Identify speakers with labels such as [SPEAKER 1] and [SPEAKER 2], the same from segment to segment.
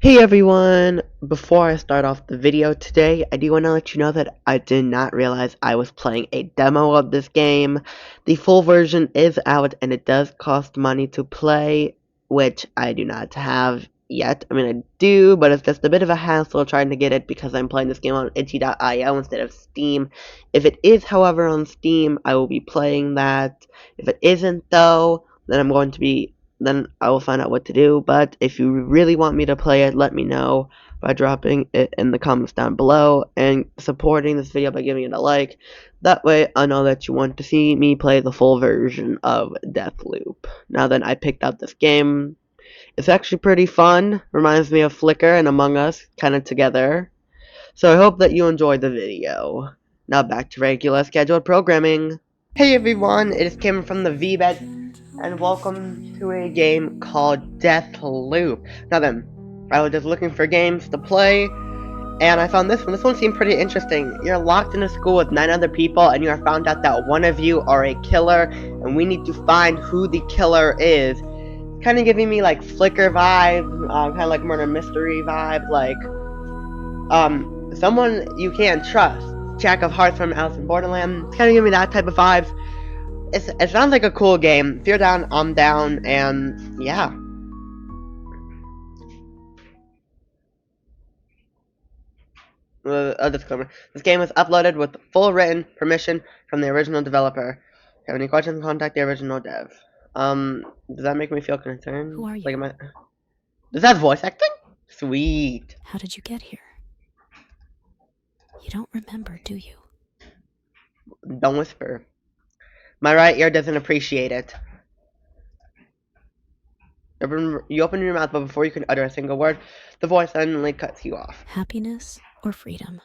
[SPEAKER 1] Hey everyone! Before I start off the video today, I do want to let you know that I did not realize I was playing a demo of this game. The full version is out and it does cost money to play, which I do not have yet. I mean, I do, but it's just a bit of a hassle trying to get it because I'm playing this game on itch.io instead of Steam. If it is, however, on Steam, I will be playing that. If it isn't, though, then I will find out what to do. But if you really want me to play it, let me know by dropping it in the comments down below and supporting this video by giving it a like. That way I know that you want to see me play the full version of Deathloop. Now then, I picked out this game. It's actually pretty fun. Reminds me of Flickr and Among Us, kind of together. So I hope that you enjoyed the video. Now back to regular scheduled programming. Hey everyone, it is Cameron from the VBet, and welcome to a game called Deathloop. Now then, I was just looking for games to play, and I found this one. This one seemed pretty interesting. You're locked in a school with 9 other people, and you are found out that one of you are a killer, and we need to find who the killer is. Kind of giving me like Flickr vibes, kind of like murder mystery vibes, like someone you can't trust. Jack of Hearts from Alice in Borderland. It's kind of giving me that type of vibes. It sounds like a cool game. If you're down, I'm down, and yeah. Disclaimer. This game was uploaded with full written permission from the original developer. If you have any questions, contact the original dev. Does that make me feel concerned?
[SPEAKER 2] Who are you?
[SPEAKER 1] Like, does that have voice acting? Sweet.
[SPEAKER 2] How did you get here? You don't remember, do you?
[SPEAKER 1] Don't whisper. My right ear doesn't appreciate it. You open your mouth, but before you can utter a single word, the voice suddenly cuts you off.
[SPEAKER 2] Happiness or freedom?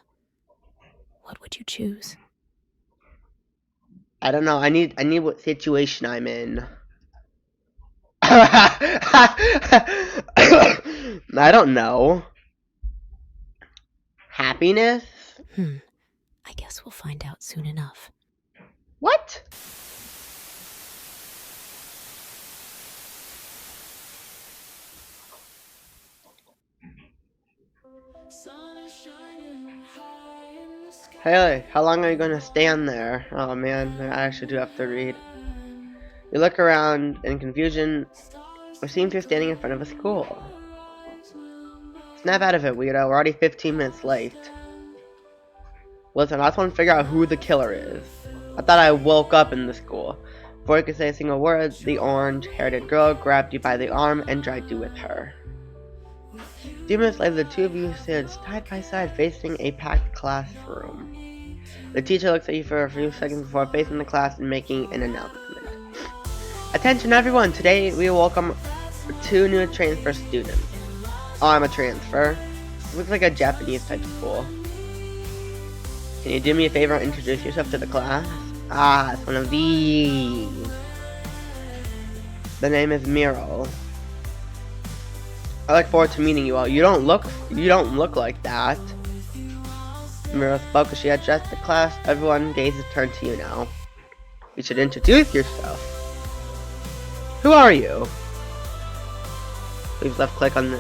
[SPEAKER 2] What would you choose?
[SPEAKER 1] I don't know. I need what situation I'm in. I don't know. Happiness?
[SPEAKER 2] I guess we'll find out soon enough.
[SPEAKER 1] What? Hey, how long are you gonna stand there? Oh man, I actually do have to read. You look around in confusion. It seems you're standing in front of a school. Snap out of it, weirdo. We're already 15 minutes late. Listen, I just want to figure out who the killer is. I thought I woke up in the school. Before you could say a single word, the orange-haired girl grabbed you by the arm and dragged you with her. A few minutes later, the two of you stood side by side facing a packed classroom. The teacher looks at you for a few seconds before facing the class and making an announcement. Attention everyone, today we welcome 2 new transfer students. Oh, I'm a transfer. Looks like a Japanese type school. Can you do me a favor and introduce yourself to the class? Ah, it's one of these. The name is Miro. I look forward to meeting you all. You don't look like that. Miro spoke as she addressed the class. Everyone gazes turned to you now. You should introduce yourself. Who are you? Please left click on the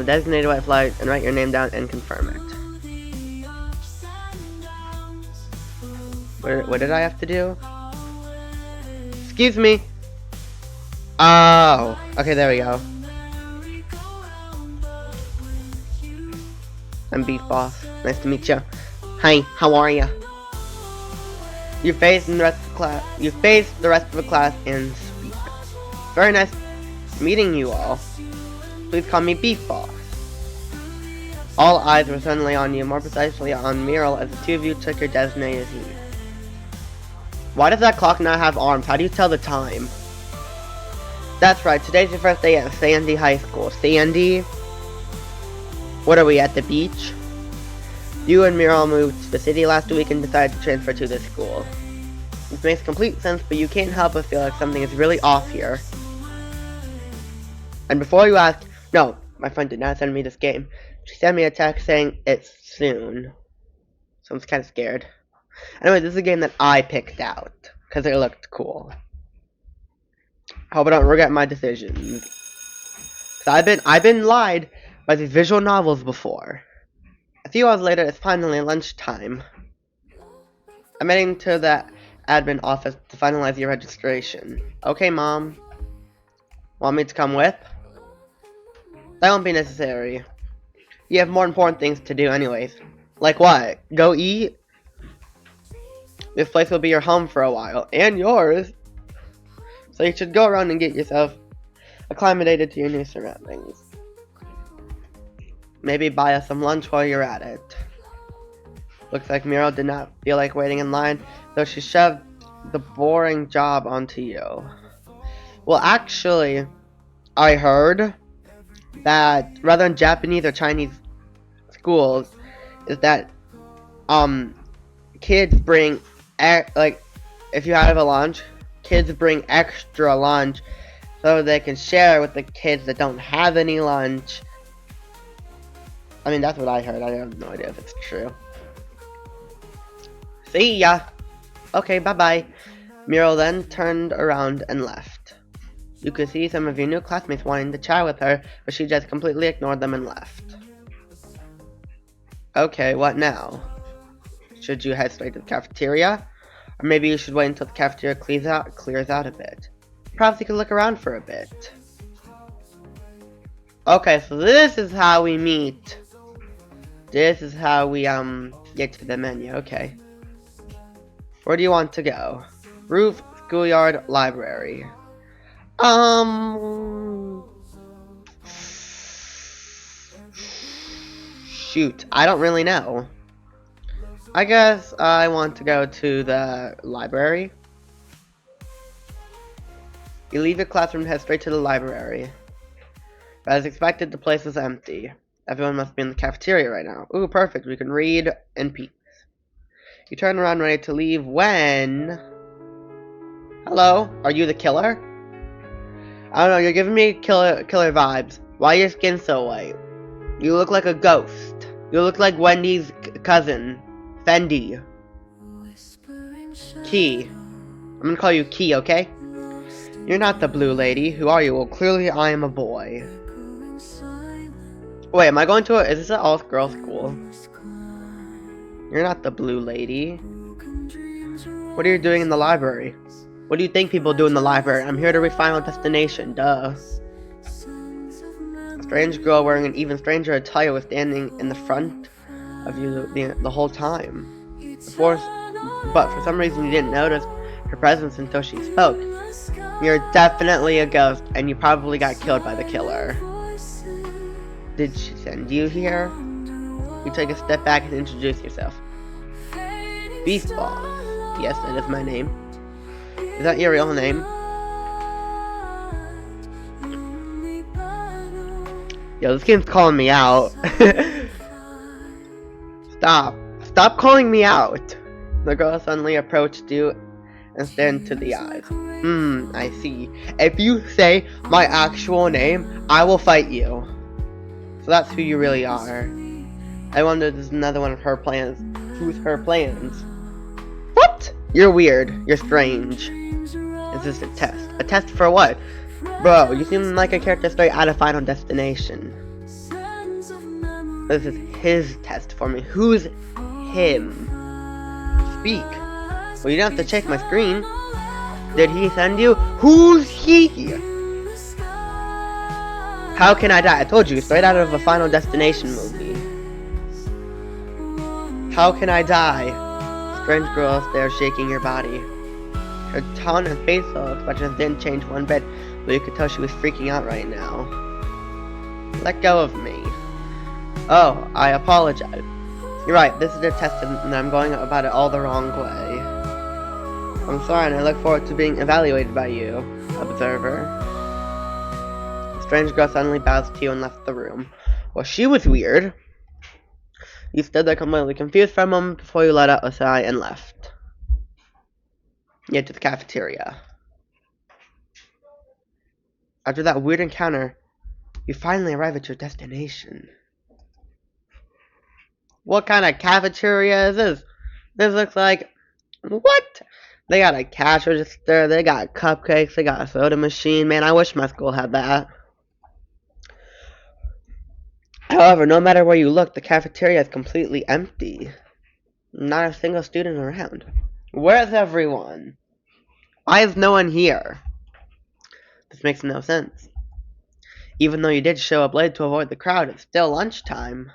[SPEAKER 1] designated white flag and write your name down and confirm it. What did I have to do? Excuse me. Oh, okay, there we go. I'm Beef Boss. Nice to meet you. Hi, how are ya? You face the rest of the class and speak. Very nice meeting you all. Please call me Beef Boss. All eyes were suddenly on you, more precisely on Miro, as the two of you took your designated seat. Why does that clock not have arms? How do you tell the time? That's right, today's your first day at Sandy High School. Sandy? What are we, at the beach? You and Miro moved to the city last week and decided to transfer to this school. This makes complete sense, but you can't help but feel like something is really off here. And before you ask, no, my friend did not send me this game. She sent me a text saying it's soon. So I'm kind of scared. Anyway, this is a game that I picked out because it looked cool. I hope I don't regret my decisions. I've been lied by these visual novels before. A few hours later, it's finally lunchtime. I'm heading to the admin office to finalize your registration. Okay, Mom. Want me to come with? That won't be necessary. You have more important things to do anyways. Like what? Go eat? This place will be your home for a while. And yours. So you should go around and get yourself acclimated to your new surroundings. Maybe buy us some lunch while you're at it. Looks like Miro did not feel like waiting in line, though she shoved the boring job onto you. Well, actually, I heard that rather than Japanese or Chinese schools, is that kids bring like if you have a lunch, kids bring extra lunch so they can share with the kids that don't have any lunch. I mean, that's what I heard. I have no idea if it's true. See ya. Okay, bye-bye. Miro then turned around and left. You could see some of your new classmates wanting to chat with her, but she just completely ignored them and left. Okay, what now? Should you head straight to the cafeteria? Or maybe you should wait until the cafeteria clears out a bit. Perhaps you could look around for a bit. Okay, so this is how we meet. This is how we get to the menu. Okay. Where do you want to go? Roof, schoolyard, library. Shoot, I don't really know. I guess I want to go to the library. You leave your classroom and head straight to the library. But as expected, the place is empty. Everyone must be in the cafeteria right now. Ooh, perfect. We can read in peace. You turn around ready to leave when... Hello? Are you the killer? I don't know, you're giving me killer vibes. Why is your skin so white? You look like a ghost. You look like Wendy's cousin, Fendi. Key. I'm gonna call you Key, okay? You're not the blue lady. Who are you? Well, clearly I am a boy. Wait, am I going to is this an all-girls school? You're not the blue lady. What are you doing in the library? What do you think people do in the library? I'm here to reach Final Destination, duh. A strange girl wearing an even stranger attire was standing in the front of you the whole time. But for some reason you didn't notice her presence until she spoke. You're definitely a ghost, and you probably got killed by the killer. Did she send you here? You take a step back and introduce yourself. Beast Boss. Yes, that is my name. Is that your real name? Yo, this game's calling me out. Stop calling me out. The girl suddenly approached you and stared into the eyes. I see. If you say my actual name, I will fight you. So that's who you really are. I wonder if there's another one of her plans. Who's her plans? What? You're weird. You're strange. Is this a test? A test for what? Bro, you seem like a character straight out of Final Destination. This is his test for me. Who's him? Speak. Well, you don't have to check my screen. Did he send you? Who's he? How can I die? I told you, straight out of a Final Destination movie. How can I die? Strange girl stares, shaking her body. Her tone and facial expressions didn't change one bit, but you could tell she was freaking out right now. Let go of me. Oh, I apologize. You're right, this is a test and I'm going about it all the wrong way. I'm sorry and I look forward to being evaluated by you, observer. The strange girl suddenly bows to you and left the room. Well, she was weird. You stood there completely confused for a moment before you let out a sigh and left. You head to the cafeteria. After that weird encounter, you finally arrive at your destination. What kind of cafeteria is this? This looks like... What? They got a cash register, they got cupcakes, they got a soda machine. Man, I wish my school had that. However, no matter where you look, the cafeteria is completely empty. Not a single student around. Where's everyone? Why is no one here? This makes no sense. Even though you did show up late to avoid the crowd, it's still lunchtime.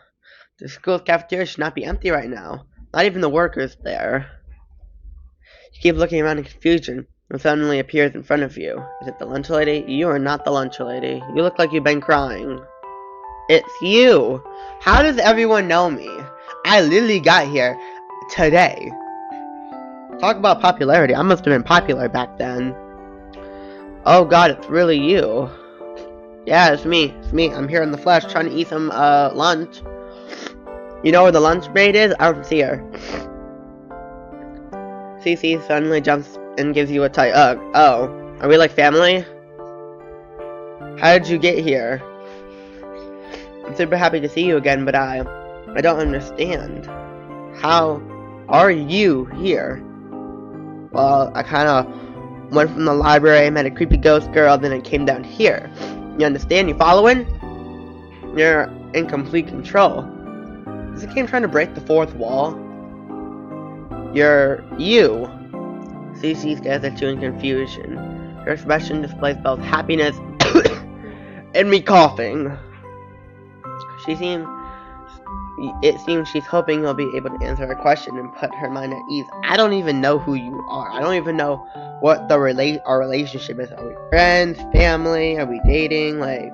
[SPEAKER 1] The school's cafeteria should not be empty right now. Not even the workers there. You keep looking around in confusion, and suddenly appears in front of you. Is it the lunch lady? You are not the lunch lady. You look like you've been crying. It's you! How does everyone know me? I literally got here today. Talk about popularity. I must have been popular back then. Oh god, it's really you. Yeah, it's me. It's me. I'm here in the flesh trying to eat some lunch. You know where the lunch break is? I don't see her. Cece suddenly jumps and gives you a tight hug. Oh, are we like family? How did you get here? I'm super happy to see you again, but I don't understand. How are you here? Well, I kinda went from the library, met a creepy ghost girl, then I came down here. You understand? You following? You're in complete control. Is the game trying to break the fourth wall? You're you. Cece stares at you in confusion. Her expression displays both happiness and me coughing. It seems she's hoping you'll be able to answer her question and put her mind at ease. I don't even know who you are. I don't even know what our relationship is. Are we friends, family? Are we dating? Like,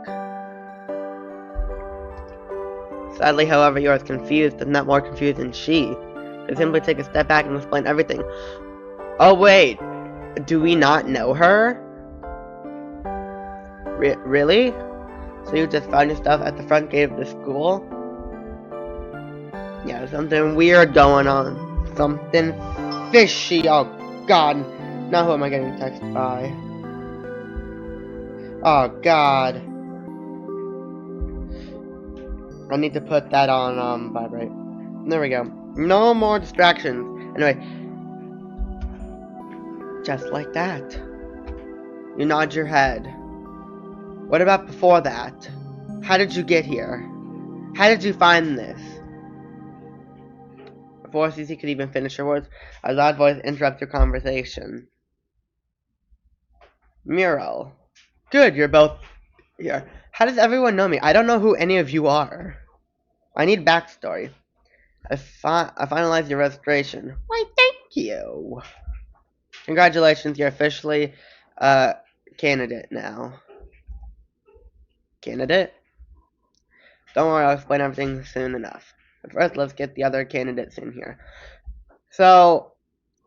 [SPEAKER 1] sadly, however, you're as confused, if not more confused than she. So simply take a step back and explain everything. Oh wait, do we not know her? Really? So you just found yourself at the front gate of the school? Yeah, something weird going on. Something fishy. Oh god. Now who am I getting texted by? Oh god. I need to put that on vibrate. There we go. No more distractions. Anyway. Just like that. You nod your head. What about before that? How did you get here? How did you find this? Before Cece could even finish her words, a loud voice interrupts your conversation. Muriel. Good, you're both here. How does everyone know me? I don't know who any of you are. I need backstory. I finalized your registration. Why, thank you. Congratulations, you're officially a candidate now. Candidate? Don't worry, I'll explain everything soon enough. But first, let's get the other candidates in here. So,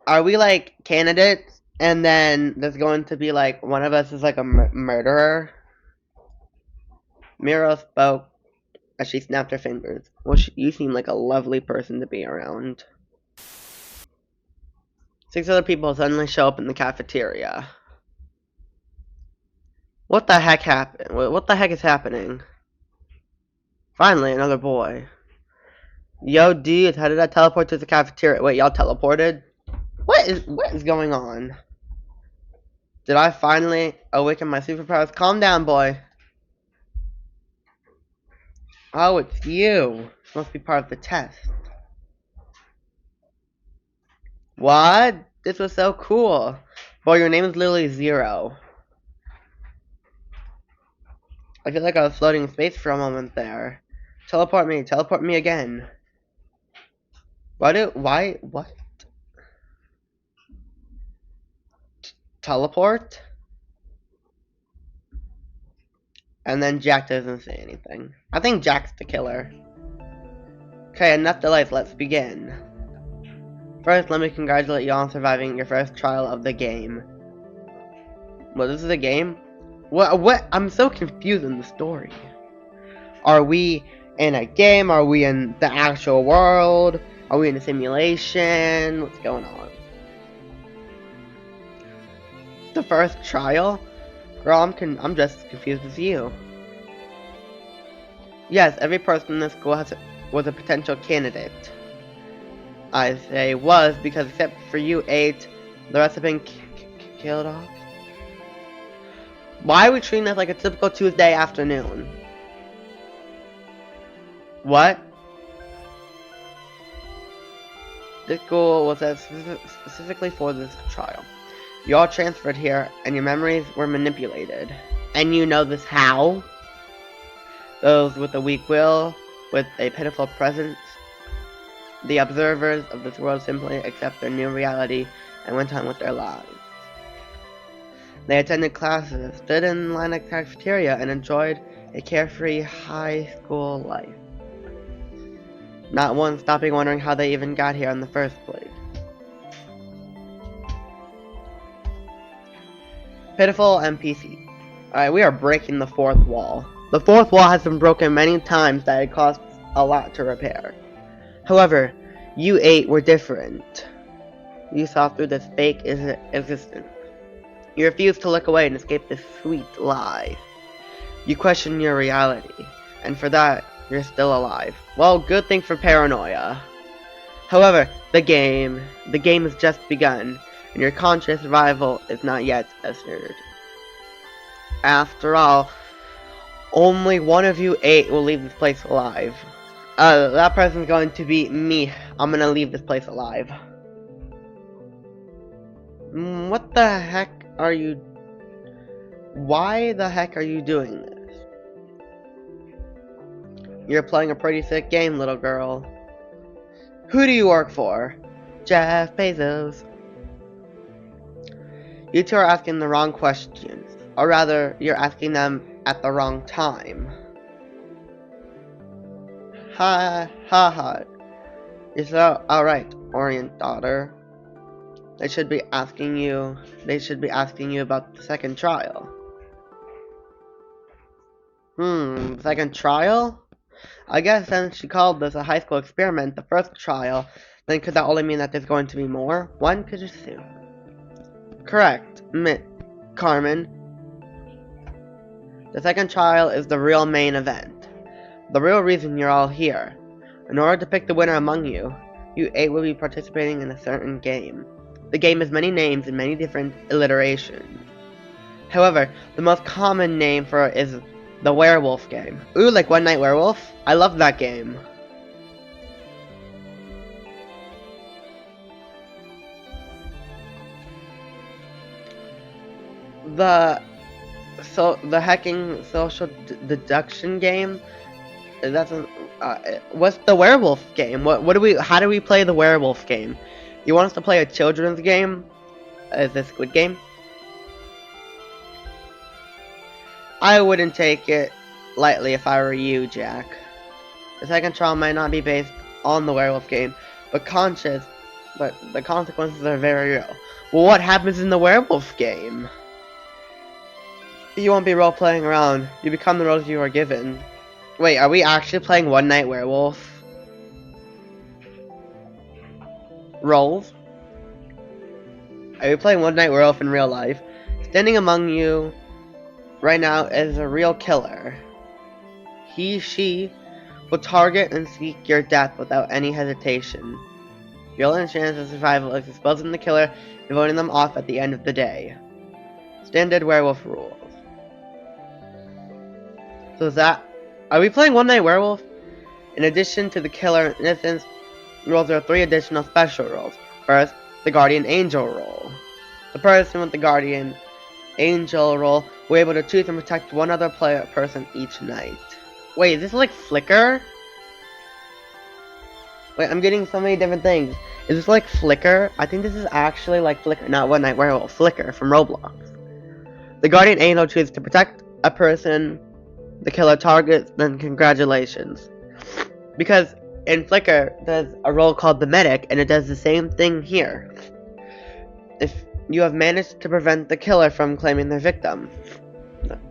[SPEAKER 1] are we like candidates, and then there's going to be like one of us is like a murderer? Mira spoke as she snapped her fingers. Well, you seem like a lovely person to be around. 6 other people suddenly show up in the cafeteria. What the heck happened? What the heck is happening? Finally, another boy. Yo, dude, how did I teleport to the cafeteria? Wait, y'all teleported? What is going on? Did I finally awaken my superpowers? Calm down, boy. Oh, it's you. This must be part of the test. What? This was so cool. Boy, your name is literally Zero. I feel like I was floating in space for a moment there. Teleport me again. What? Teleport? And then Jack doesn't say anything. I think Jack's the killer. Okay, enough delays, let's begin. First, let me congratulate you on surviving your first trial of the game. What, this is a game? What? I'm so confused in the story. Are we in a game? Are we in the actual world? Are we in a simulation? What's going on? The first trial? Girl, I'm just as confused as you. Yes, every person in this school was a potential candidate. I say was because except for you 8, the rest have been killed off. Why are we treating this like a typical Tuesday afternoon? What? This school was set specifically for this trial. You all transferred here, and your memories were manipulated. And you know this how? Those with a weak will, with a pitiful presence. The observers of this world simply accept their new reality and went on with their lives. They attended classes, stood in line at the cafeteria, and enjoyed a carefree high school life. Not once stopping wondering how they even got here in the first place. Pitiful NPC. Alright, we are breaking the fourth wall. The fourth wall has been broken many times that it costs a lot to repair. However, you 8 were different. You saw through this fake existence. You refused to look away and escape this sweet lie. You question your reality, and for that, you're still alive. Well, good thing for paranoia. However, the game has just begun, and your conscious rival is not yet assured. After all, only one of you 8 will leave this place alive. That person's going to be me. I'm gonna leave this place alive. What the heck are you... Why the heck are you doing this? You're playing a pretty sick game, little girl. Who do you work for? Jeff Bezos. You two are asking the wrong questions. Or rather, you're asking them at the wrong time. Ha ha ha. You're so alright, Orient daughter. They should be asking you about the second trial. Second trial? I guess since she called this a high school experiment, the first trial, then could that only mean that there's going to be more? One could assume. Correct, Carmen. The second trial is the real main event. The real reason you're all here. In order to pick the winner among you, you 8 will be participating in a certain game. The game has many names and many different alliterations. However, the most common name for it is the werewolf game. Ooh, like One Night Werewolf? I love that game. The hacking social deduction game, that's what's the werewolf game? How do we play the werewolf game? You want us to play a children's game? Is this Squid Game? I wouldn't take it lightly if I were you, Jack. The second trial might not be based on the werewolf game, but the consequences are very real. Well, what happens in the werewolf game? You won't be role-playing around. You become the roles you are given. Wait, are we actually playing One Night Werewolf? Roles? Are we playing One Night Werewolf in real life? Standing among you right now is a real killer. She will target and seek your death without any hesitation. Your only chance of survival is exposing the killer and voting them off at the end of the day. Standard werewolf rules. So are we playing One Night Werewolf? In addition to the killer and innocence rules, there are 3 additional special rules. First, the Guardian Angel role. The person with the Guardian Angel role will be able to choose and protect one other person each night. Wait, is this like Flicker? Wait, I'm getting so many different things. Is this like Flicker? I think this is actually like Flicker, not One Night Werewolf. Flicker from Roblox. The Guardian Angel chooses to protect a person the killer targets, then congratulations. Because in Flicker, there's a role called the Medic, and it does the same thing here. If you have managed to prevent the killer from claiming their victim.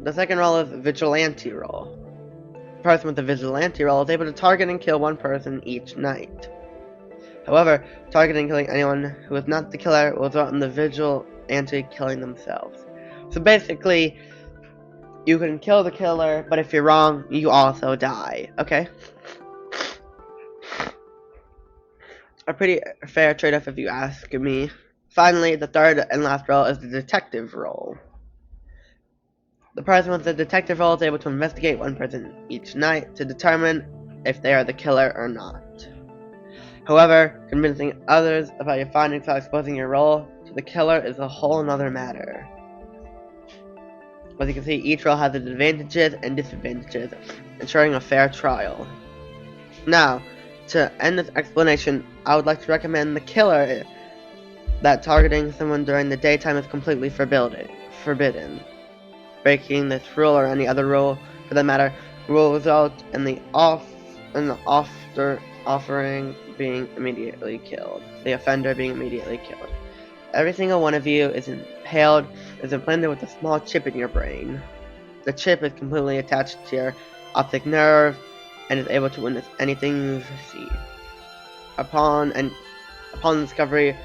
[SPEAKER 1] The second role is Vigilante role. The person with the Vigilante role is able to target and kill one person each night. However, targeting and killing anyone who is not the killer will result in the Vigilante killing themselves. So basically, you can kill the killer, but if you're wrong, you also die. Okay? A pretty fair trade-off if you ask me. Finally, the third and last role is the detective role. The person with the detective role is able to investigate one person each night to determine if they are the killer or not. However, convincing others about your findings while exposing your role to the killer is a whole nother matter. As you can see, each role has its advantages and disadvantages, ensuring a fair trial. Now, to end this explanation, I would like to recommend the killer that targeting someone during the daytime is completely forbidden. Breaking this rule or any other rule, for that matter, will result in the offering being immediately killed. The offender being immediately killed. Every single one of you is implanted with a small chip in your brain. The chip is completely attached to your optic nerve and is able to witness anything you see. Upon discovery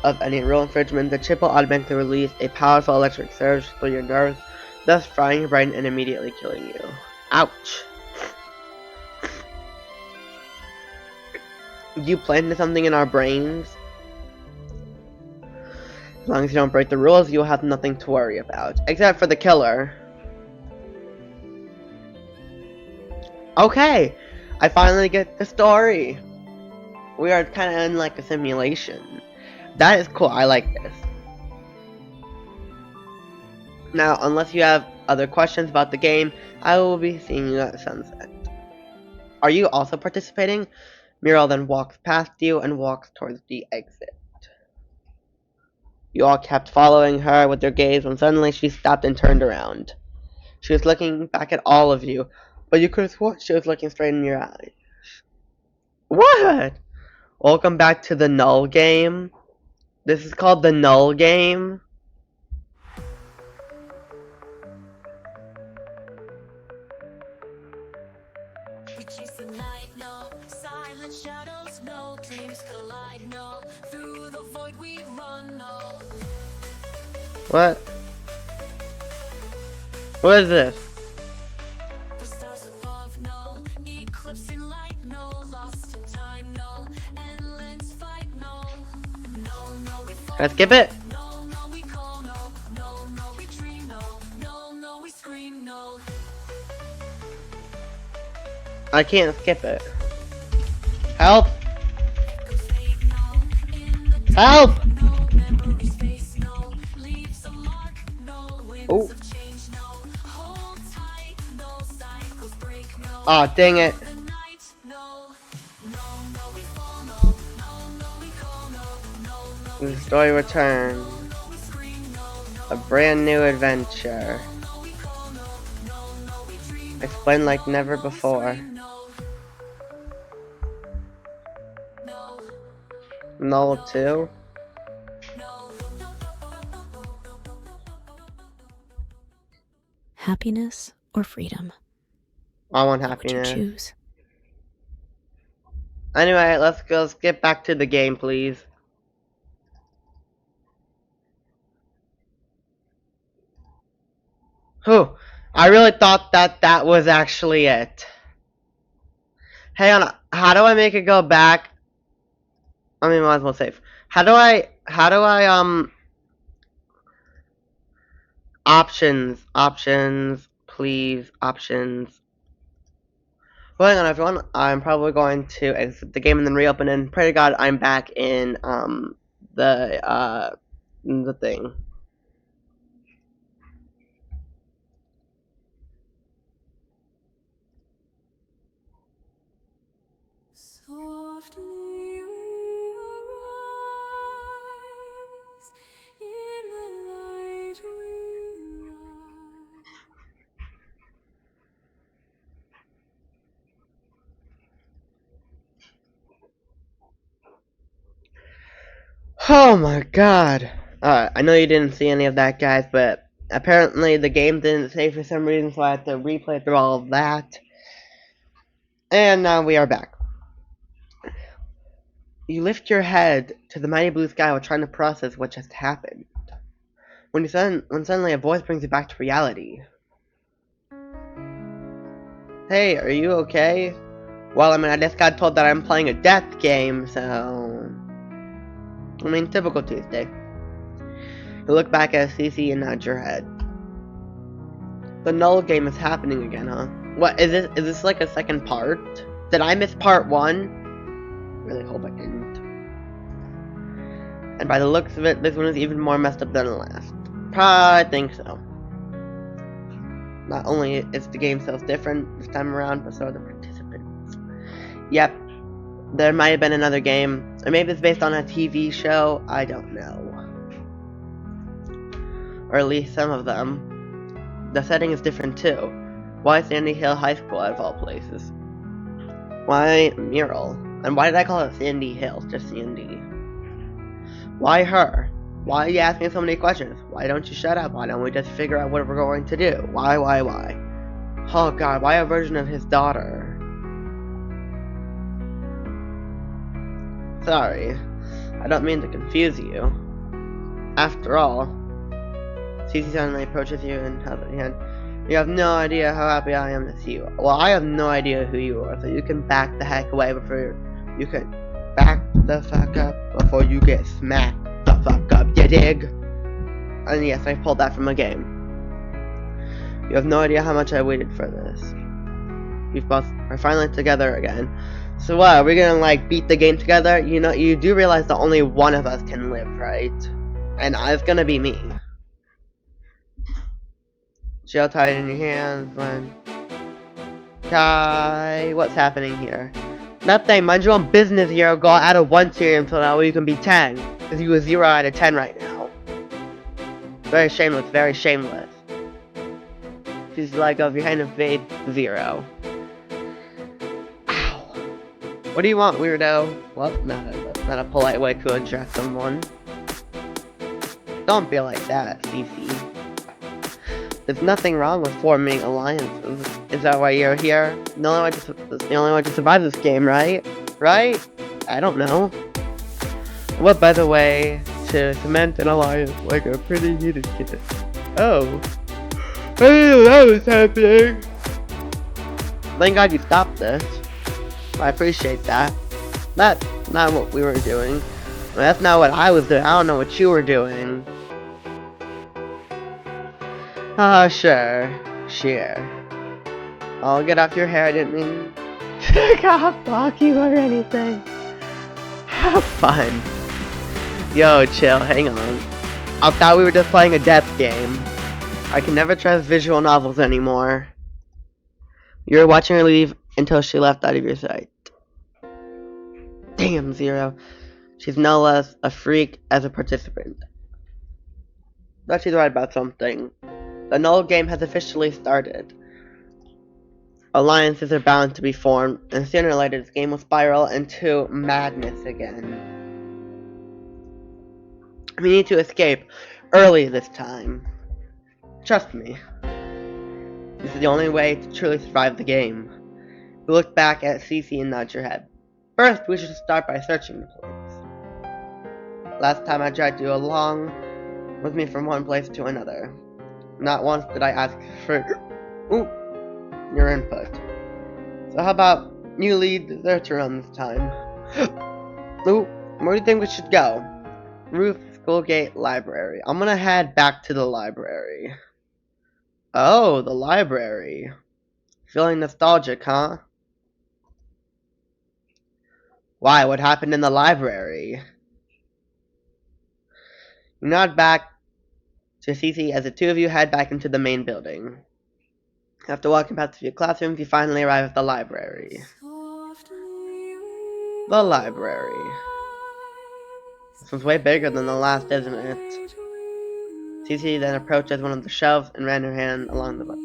[SPEAKER 1] of any rule infringement, the chip will automatically release a powerful electric surge through your nerves, thus frying your brain and immediately killing you. Ouch! You planted something in our brains. As long as you don't break the rules, you'll have nothing to worry about. Except for the killer. Okay! I finally get the story! We are kinda in like a simulation. That is cool, I like this. Now, unless you have other questions about the game, I will be seeing you at sunset. Are you also participating? Muriel then walks past you and walks towards the exit. You all kept following her with your gaze when suddenly she stopped and turned around. She was looking back at all of you, but you could have sworn she was looking straight in your eyes. What? Welcome back to the Null game. This is called the Null game.
[SPEAKER 3] We chase the night, no silent shadows, no dreams collide, no through the void we run, no.
[SPEAKER 1] What? What is this?
[SPEAKER 3] The stars above, no eclipsing light, no lost in time, no endless fight, no. No, we fall,
[SPEAKER 1] Can I skip it?
[SPEAKER 3] no, we call, no, we dream, no, we scream, no.
[SPEAKER 1] I can't skip it. Help! Help! Oh. Aw, dang it. The story returns. A brand new adventure. Explained like never before. Null 2.
[SPEAKER 2] Happiness or freedom?
[SPEAKER 1] I want
[SPEAKER 2] What would you
[SPEAKER 1] happiness.
[SPEAKER 2] choose?
[SPEAKER 1] Anyway, let's go skip back to the game, please. Whew. I really thought that was actually it. Hang on, how do I make it go back? I mean, might as well save. How do I, options, please, options. Well, hang on, everyone. I'm probably going to exit the game and then reopen and pray to God I'm back in, the thing.
[SPEAKER 3] Softly we arise, in the light we rise.
[SPEAKER 1] Oh my God. I know you didn't see any of that, guys, but apparently the game didn't save for some reason, so I had to replay through all of that. And now we are back. You lift your head to the mighty blue sky while trying to process what just happened. When suddenly a voice brings you back to reality. Hey, are you okay? Well, I mean, I just got told that I'm playing a death game, so... I mean, typical Tuesday. You look back at Cece and nod your head. The Null game is happening again, huh? What, is this like a second part to Did I miss part 1? Really hope I didn't. And by the looks of it, this one is even more messed up than the last. I think so. Not only is the game so different this time around, but so are the participants. Yep, there might have been another game, or maybe it's based on a TV show, I don't know. Or at least some of them. The setting is different too. Why Sandy Hill High School out of all places? Why Mural? And why did I call it Sandy Hill? Just Sandy. Why her? Why are you asking so many questions? Why don't you shut up? Why don't we just figure out what we're going to do? Why? Oh god, why a version of his daughter? Sorry, I don't mean to confuse you. After all, Cece suddenly approaches you and has a hand. You have no idea how happy I am to see you. Well, I have no idea who you are, so you can back the heck away before you can back the fuck up before you get smacked the fuck up, you dig? And yes, I pulled that from a game. You have no idea how much I waited for this. We both are finally together again. So what, are we gonna like beat the game together? You know, you do realize that only one of us can live, right? And it's gonna be me. Gel tied in your hands when... Kai, what's happening here? Nothing, mind your own business here, go out of 1 tier until now you can be 10. Because you are 0 out of 10 right now. Very shameless, very shameless. She's like, of your hand of faith, 0. Ow. What do you want, weirdo? Well, that's not a polite way to address someone. Don't be like that, Cece. There's nothing wrong with forming alliances. Is that why you're here? The only way to survive this game, right? Right? I don't know. What, by the way, to cement an alliance like a pretty heated kiss. Oh. I didn't know that was happening. Thank God you stopped this. I appreciate that. That's not what we were doing. That's not what I was doing. I don't know what you were doing. Ah, sure. I'll get off your hair, I didn't mean to block you or anything. Have fun. Yo, chill, hang on. I thought we were just playing a death game. I can never trust visual novels anymore. You were watching her leave until she left out of your sight. Damn, Zero. She's no less a freak as a participant. But she's right about something. The Null game has officially started. Alliances are bound to be formed, and sooner or later this game will spiral into madness again. We need to escape early this time. Trust me. This is the only way to truly survive the game. You look back at Cece and nod your head. First, we should start by searching the place. Last time I dragged you along with me from one place to another. Not once did I ask for your input. So how about you lead the search around this time? Where do you think we should go? Ruth, Schoolgate, Library. I'm gonna head back to the library. Oh, the library. Feeling nostalgic, huh? Why? What happened in the library? You nod back to Cece as the two of you head back into the main building. After walking past a few classrooms, you finally arrive at the library. The library. This one's way bigger than the last, isn't it? Cece then approaches one of the shelves and ran her hand along the book.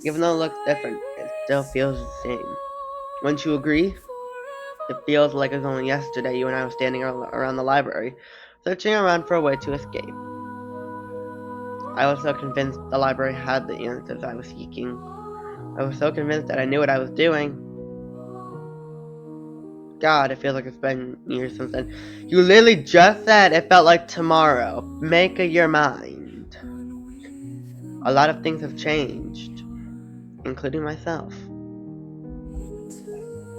[SPEAKER 1] Even though it looks different, it still feels the same. Wouldn't you agree? It feels like it was only yesterday you and I were standing around the library, searching around for a way to escape. I was so convinced the library had the answers I was seeking. I was so convinced that I knew what I was doing. God, it feels like it's been years since then. You literally just said it felt like tomorrow. Make up your mind. A lot of things have changed, including myself.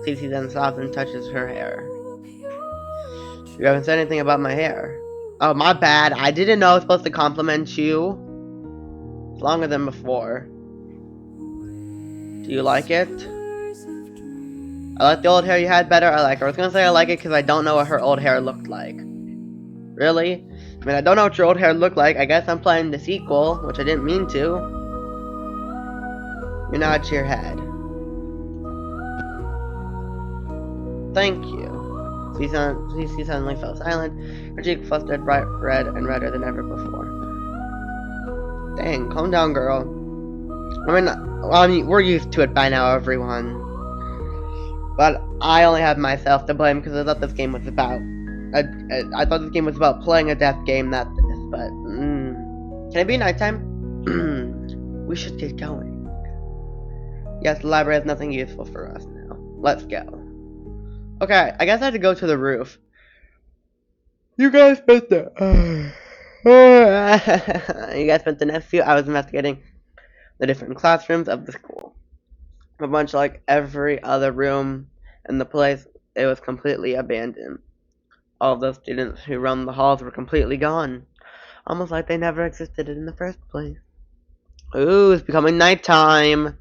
[SPEAKER 1] Cece then stops and touches her hair. You haven't said anything about my hair. Oh, my bad. I didn't know I was supposed to compliment you. It's longer than before. Do you like it? I like the old hair you had better. I like her. I was gonna say I like it because I don't know what her old hair looked like. Really? I mean, I don't know what your old hair looked like. I guess I'm playing the sequel, which I didn't mean to. You nod your head. Thank you. Cece suddenly fell silent. Her cheek flushed bright red and redder than ever before. Dang, calm down, girl. I mean, we're used to it by now, everyone. But I only have myself to blame because I thought this game was about. I thought this game was about playing a death game, not this. But can it be nighttime? We should get going. Yes, the library has nothing useful for us now. Let's go. Okay, I guess I have to go to the roof. You guys spent the you guys spent the next few hours investigating the different classrooms of the school. But much like every other room in the place, it was completely abandoned. All of those students who roamed the halls were completely gone, almost like they never existed in the first place. Ooh, it's becoming nighttime.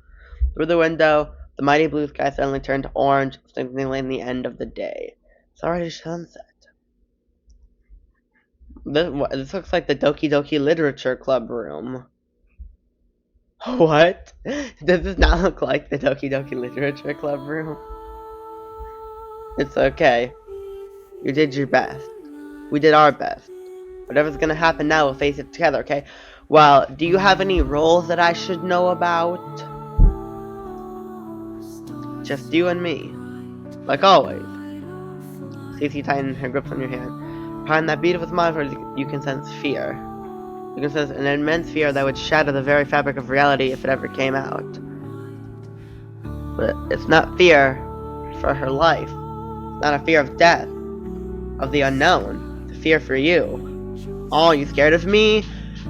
[SPEAKER 1] Through the window, the mighty blue sky suddenly turned orange, signaling the end of the day. It's already sunset. This looks like the Doki Doki Literature Club room. What? Does this not look like the Doki Doki Literature Club room? It's okay. You did your best. We did our best. Whatever's gonna happen now, we'll face it together, okay? Well, do you have any roles that I should know about? Just you and me. Like always. Cece tightened her grip on your hand. Behind that beautiful smile, you can sense fear. You can sense an immense fear that would shatter the very fabric of reality if it ever came out. But it's not fear for her life. It's not a fear of death. Of the unknown. It's a fear for you. Oh, you scared of me?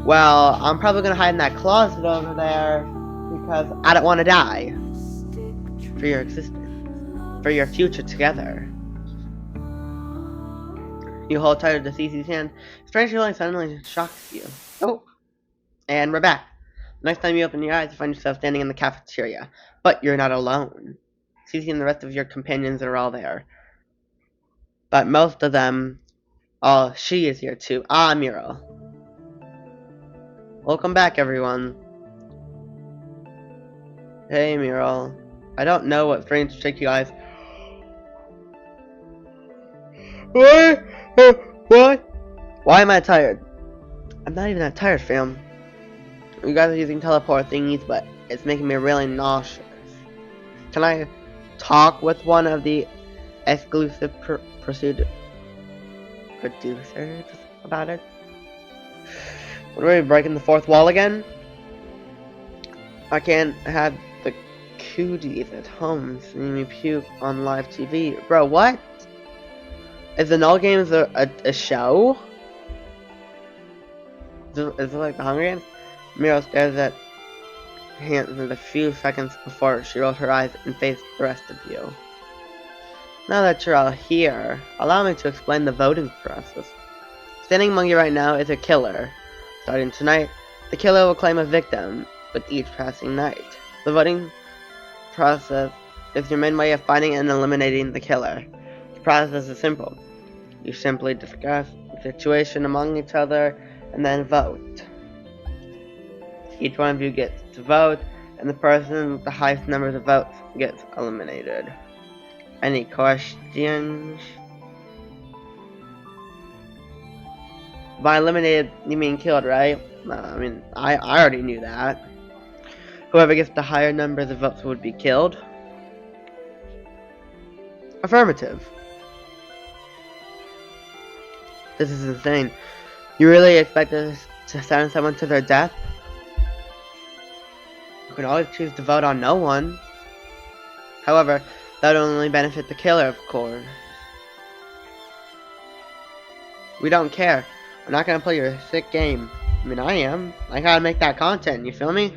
[SPEAKER 1] Well, I'm probably gonna hide in that closet over there because I don't want to die. For your existence. For your future together. You hold tighter to Cece's hand. Strange feeling suddenly shocks you. Oh. And we're back. The next time you open your eyes, you find yourself standing in the cafeteria. But you're not alone. Cece and the rest of your companions are all there. But most of them, she is here too. Ah, Muriel. Welcome back, everyone. Hey, Muriel. I don't know what strange trick you guys. What? What? Why am I tired? I'm not even that tired, fam. You guys are using teleport thingies, but it's making me really nauseous. Can I talk with one of the exclusive producers about it? What are we breaking the fourth wall again? I can't have the cooties at home seeing me puke on live TV. Bro, what? Is the Null Games a show? Is it like the Hunger Games? Muriel stares at Hanson a few seconds before she rolls her eyes and faced the rest of you. Now that you're all here, allow me to explain the voting process. Standing among you right now is a killer. Starting tonight, the killer will claim a victim with each passing night. The voting process is your main way of finding and eliminating the killer. The process is simple. You simply discuss the situation among each other and then vote. Each one of you gets to vote, and the person with the highest numbers of votes gets eliminated. Any questions? By eliminated, you mean killed, right? I mean, I already knew that. Whoever gets the higher numbers of votes would be killed. Affirmative. This is insane. You really expect us to send someone to their death? You could always choose to vote on no one. However, that would only benefit the killer, of course. We don't care. We're not gonna play your sick game. I mean, I am. I gotta make that content, you feel me?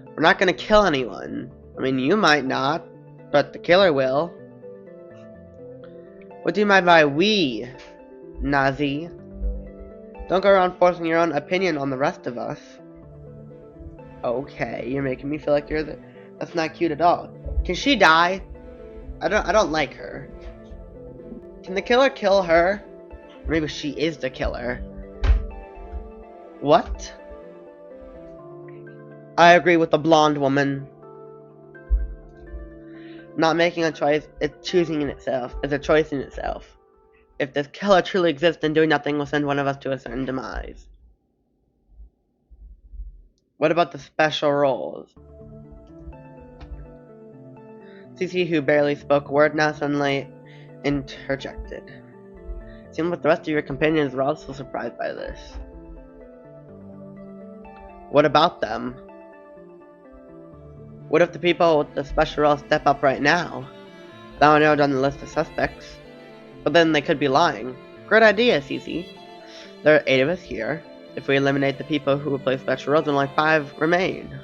[SPEAKER 1] We're not gonna kill anyone. I mean, you might not, but the killer will. What do you mean by we, Nazi? Don't go around forcing your own opinion on the rest of us. Okay, you're making me feel like you're the... That's not cute at all. Can she die? I don't like her. Can the killer kill her? Or maybe she is the killer. What? I agree with the blonde woman. Not making a choice, it's choosing in itself. It's a choice in itself. If this killer truly exists, then doing nothing will send one of us to a certain demise. What about the special roles? Cece, who barely spoke a word, now suddenly interjected. Seems like the rest of your companions were also surprised by this. What about them? What if the people with the special role step up right now? That would narrow down the list of suspects. But then they could be lying. Great idea, Cece. There are 8 of us here. If we eliminate the people who would play special roles, then only 5 remain.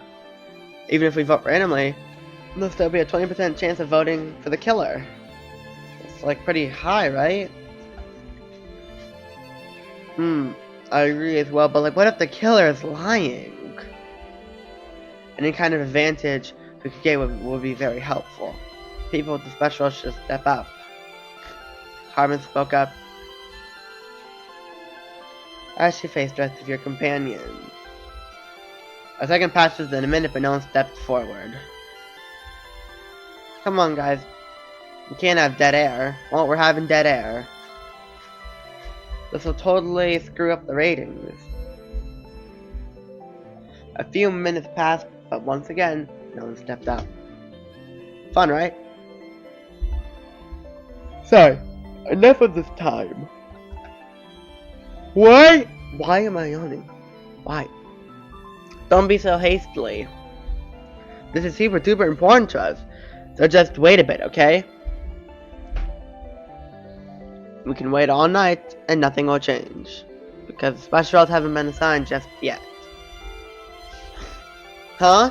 [SPEAKER 1] Even if we vote randomly, there'll still be a 20% chance of voting for the killer. It's like pretty high, right? I agree as well, but like what if the killer is lying? Any kind of advantage we could get would be very helpful. People with the special roles should step up. Carmen spoke up. As she faced the rest of your companions. A second passes in a minute, but no one stepped forward. Come on, guys. We can't have dead air. Well, we're having dead air. This will totally screw up the ratings. A few minutes passed, but once again, no one stepped up. Fun, right? Sorry, enough of this time. What? Why am I yawning? Why? Don't be so hastily. This is super duper important to us, so just wait a bit, okay? We can wait all night and nothing will change, because the special roles haven't been assigned just yet. Huh?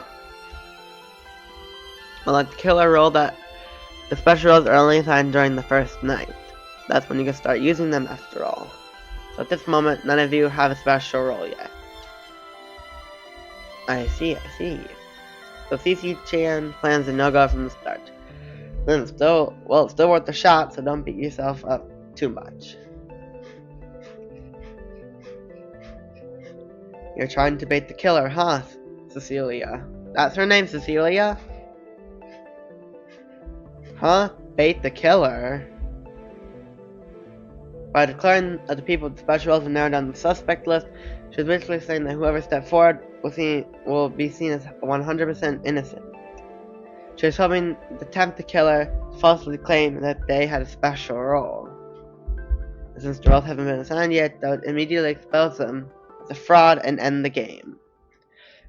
[SPEAKER 1] Well, like the killer role that the special roles are only assigned during the first night. That's when you can start using them after all. So at this moment, none of you have a special role yet. I see. So CC-chan plans a no-go from the start. Then it's still worth a shot, so don't beat yourself up too much. You're trying to bait the killer, huh, Cecilia? That's her name, Cecilia? Huh? Bait the killer? By declaring that the people with special roles are narrowed down the suspect list, she's basically saying that whoever stepped forward will be seen as 100% innocent. She was hoping to tempt the killer to falsely claim that they had a special role. And since the roles haven't been assigned yet, that would immediately expose them as a fraud and end the game.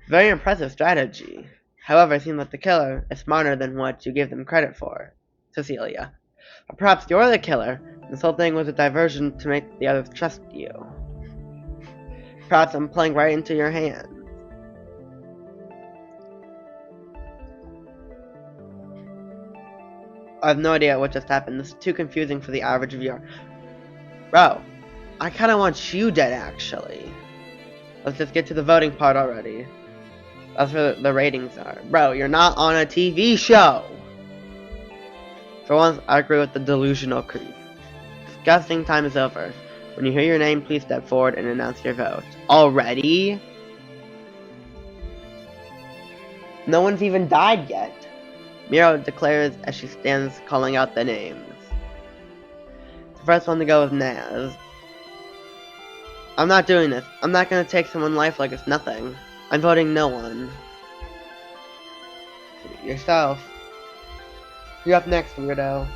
[SPEAKER 1] Very impressive strategy. However, it seems like the killer is smarter than what you give them credit for, Cecilia. Or perhaps you're the killer, and this whole thing was a diversion to make the others trust you. Perhaps I'm playing right into your hands. I have no idea what just happened. This is too confusing for the average viewer. Bro, I kinda want you dead, actually. Let's just get to the voting part already. That's where the ratings are. Bro, you're not on a TV show! For once, I agree with the delusional creep. Disgusting time is over. When you hear your name, please step forward and announce your vote. Already? No one's even died yet. Miro declares as she stands calling out the names. The first one to go is Naz. I'm not doing this. I'm not gonna take someone's life like it's nothing. I'm voting no one. Yourself. You're up next, weirdo.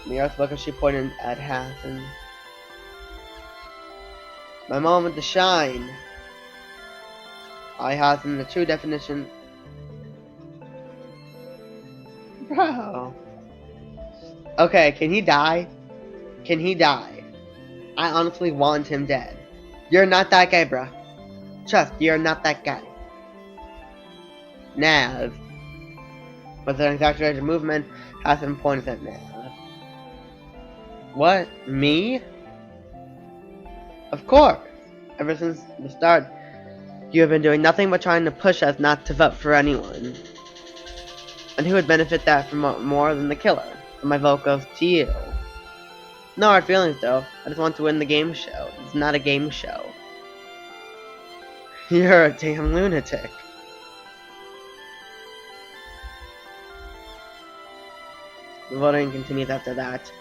[SPEAKER 1] Miro spoke as she pointed at Hassan. My moment to shine. I Hassan, the true definition. Bro. Okay, can he die? Can he die? I honestly want him dead. You're not that guy, bro. Trust, you're not that guy. Naz. With an exaggerated movement, Hassan pointed at Naz. What? Me? Of course. Ever since the start, you have been doing nothing but trying to push us not to vote for anyone. And who would benefit that from more than the killer? So my vote goes to you. No hard feelings though. I just want to win the game show. It's not a game show. You're a damn lunatic. The voting continues after that.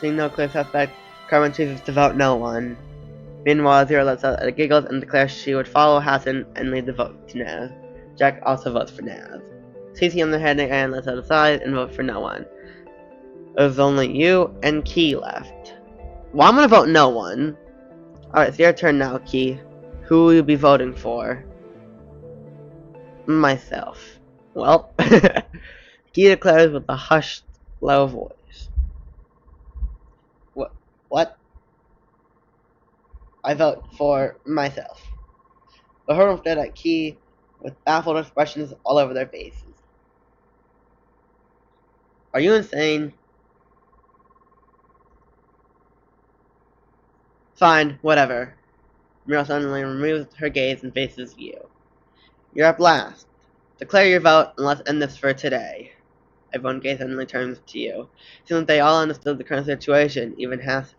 [SPEAKER 1] Seeing no clear suspect, Carmen chooses to vote no one. Meanwhile, Zero lets out a giggles and declares she would follow Hassan and lead the vote to Naz. Jack also votes for Naz. Cece on the head and lets out a sigh and vote for no one. There's only you and Key left. Well, I'm gonna vote no one. Alright, it's your turn now, Key. Who will you be voting for? Myself. Well, Key declares with a hushed, low voice. What? I vote for myself. The whole room stared at Key with baffled expressions all over their faces. Are you insane? Fine, whatever. Muriel suddenly removes her gaze and faces you. You're up last. Declare your vote and let's end this for today. Everyone gaze suddenly turns to you. Seems like they all understood the current situation, even Hassan.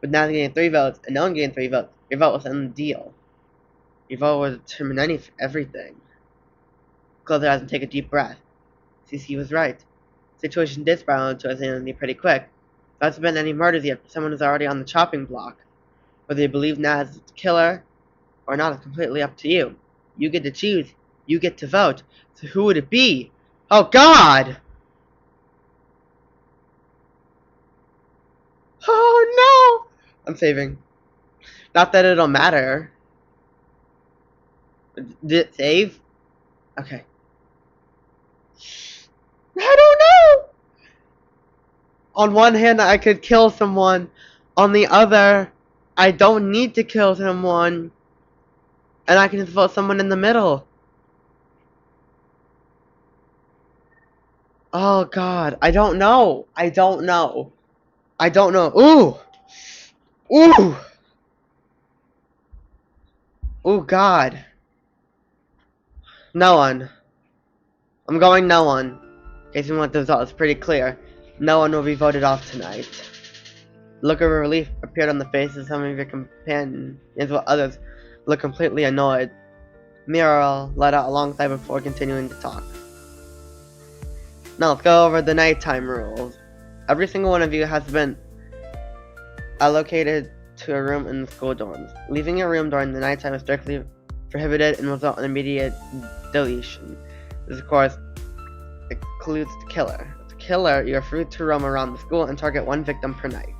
[SPEAKER 1] With Naz getting 3 votes and no one getting 3 votes, your vote will end the deal. Your vote will determine everything. Close your eyes and take a deep breath. Cece was right. The situation did spiral into insanity pretty quick. There hasn't been any murders yet, but someone is already on the chopping block. Whether you believe Naz is the killer or not is completely up to you. You get to choose. You get to vote. So who would it be? Oh God! Oh no! I'm saving. Not that it'll matter. Did it save? Okay. I don't know! On one hand, I could kill someone. On the other, I don't need to kill someone. And I can just vote someone in the middle. Oh God, I don't know. I don't know. Ooh! Ooh! Oh God. No one. I'm going no one. In case you want the result, it's pretty clear. No one will be voted off tonight. The look of relief appeared on the faces of some of your companions, while others looked completely annoyed. Muriel let out a long sigh before continuing to talk. Now let's go over the nighttime rules. Every single one of you has been allocated to a room in the school dorms. Leaving your room during the nighttime is strictly prohibited and will result in immediate deletion. This, of course, excludes the killer. As a killer, you are free to roam around the school and target 1 victim per night.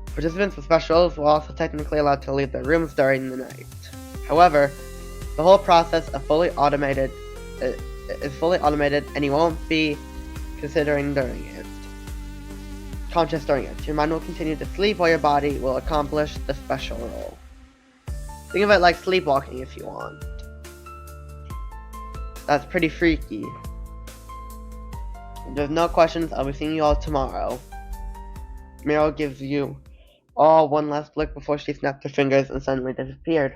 [SPEAKER 1] Participants with special roles will also technically allowed to leave their rooms during the night. However, the whole process is fully automated and you won't be considering during it. Conscious during it. Your mind will continue to sleep while your body will accomplish the special role. Think of it like sleepwalking if you want. That's pretty freaky. If there's no questions, I'll be seeing you all tomorrow. Muriel gives you all one last look before she snapped her fingers and suddenly disappeared.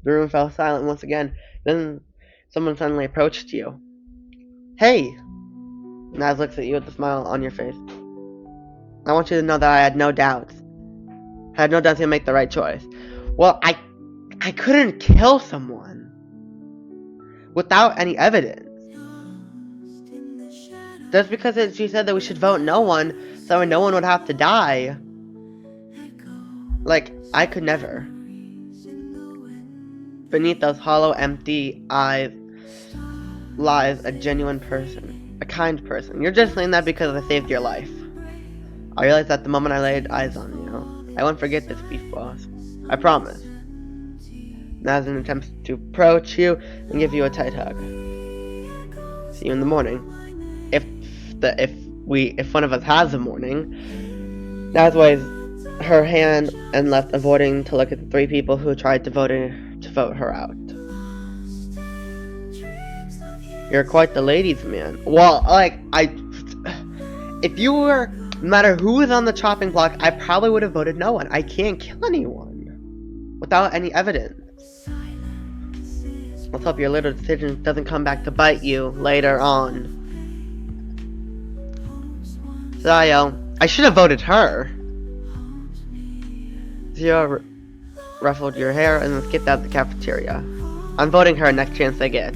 [SPEAKER 1] The room fell silent once again. Then someone suddenly approached you. Hey! Naz looks at you with a smile on your face. I want you to know that I had no doubts. I had no doubts you'd make the right choice. Well, I couldn't kill someone without any evidence. Just because she said that we should vote no one, so no one would have to die. Like, I could never. Beneath those hollow, empty eyes lies a genuine person. A kind person. You're just saying that because I saved your life. I realized that the moment I laid eyes on you. I won't forget this, Beef Boss. I promise. Nazan attempts to approach you and give you a tight hug. See you in the morning. If one of us has a morning. Naz waves her hand and left, avoiding to look at the 3 people who tried to vote her out. You're quite the ladies' man. Well, if you were, no matter who was on the chopping block, I probably would have voted no one. I can't kill anyone without any evidence. Let's hope your little decision doesn't come back to bite you later on. Zio, I should have voted her. Zio ruffled your hair and then skipped out the cafeteria. I'm voting her next chance I get.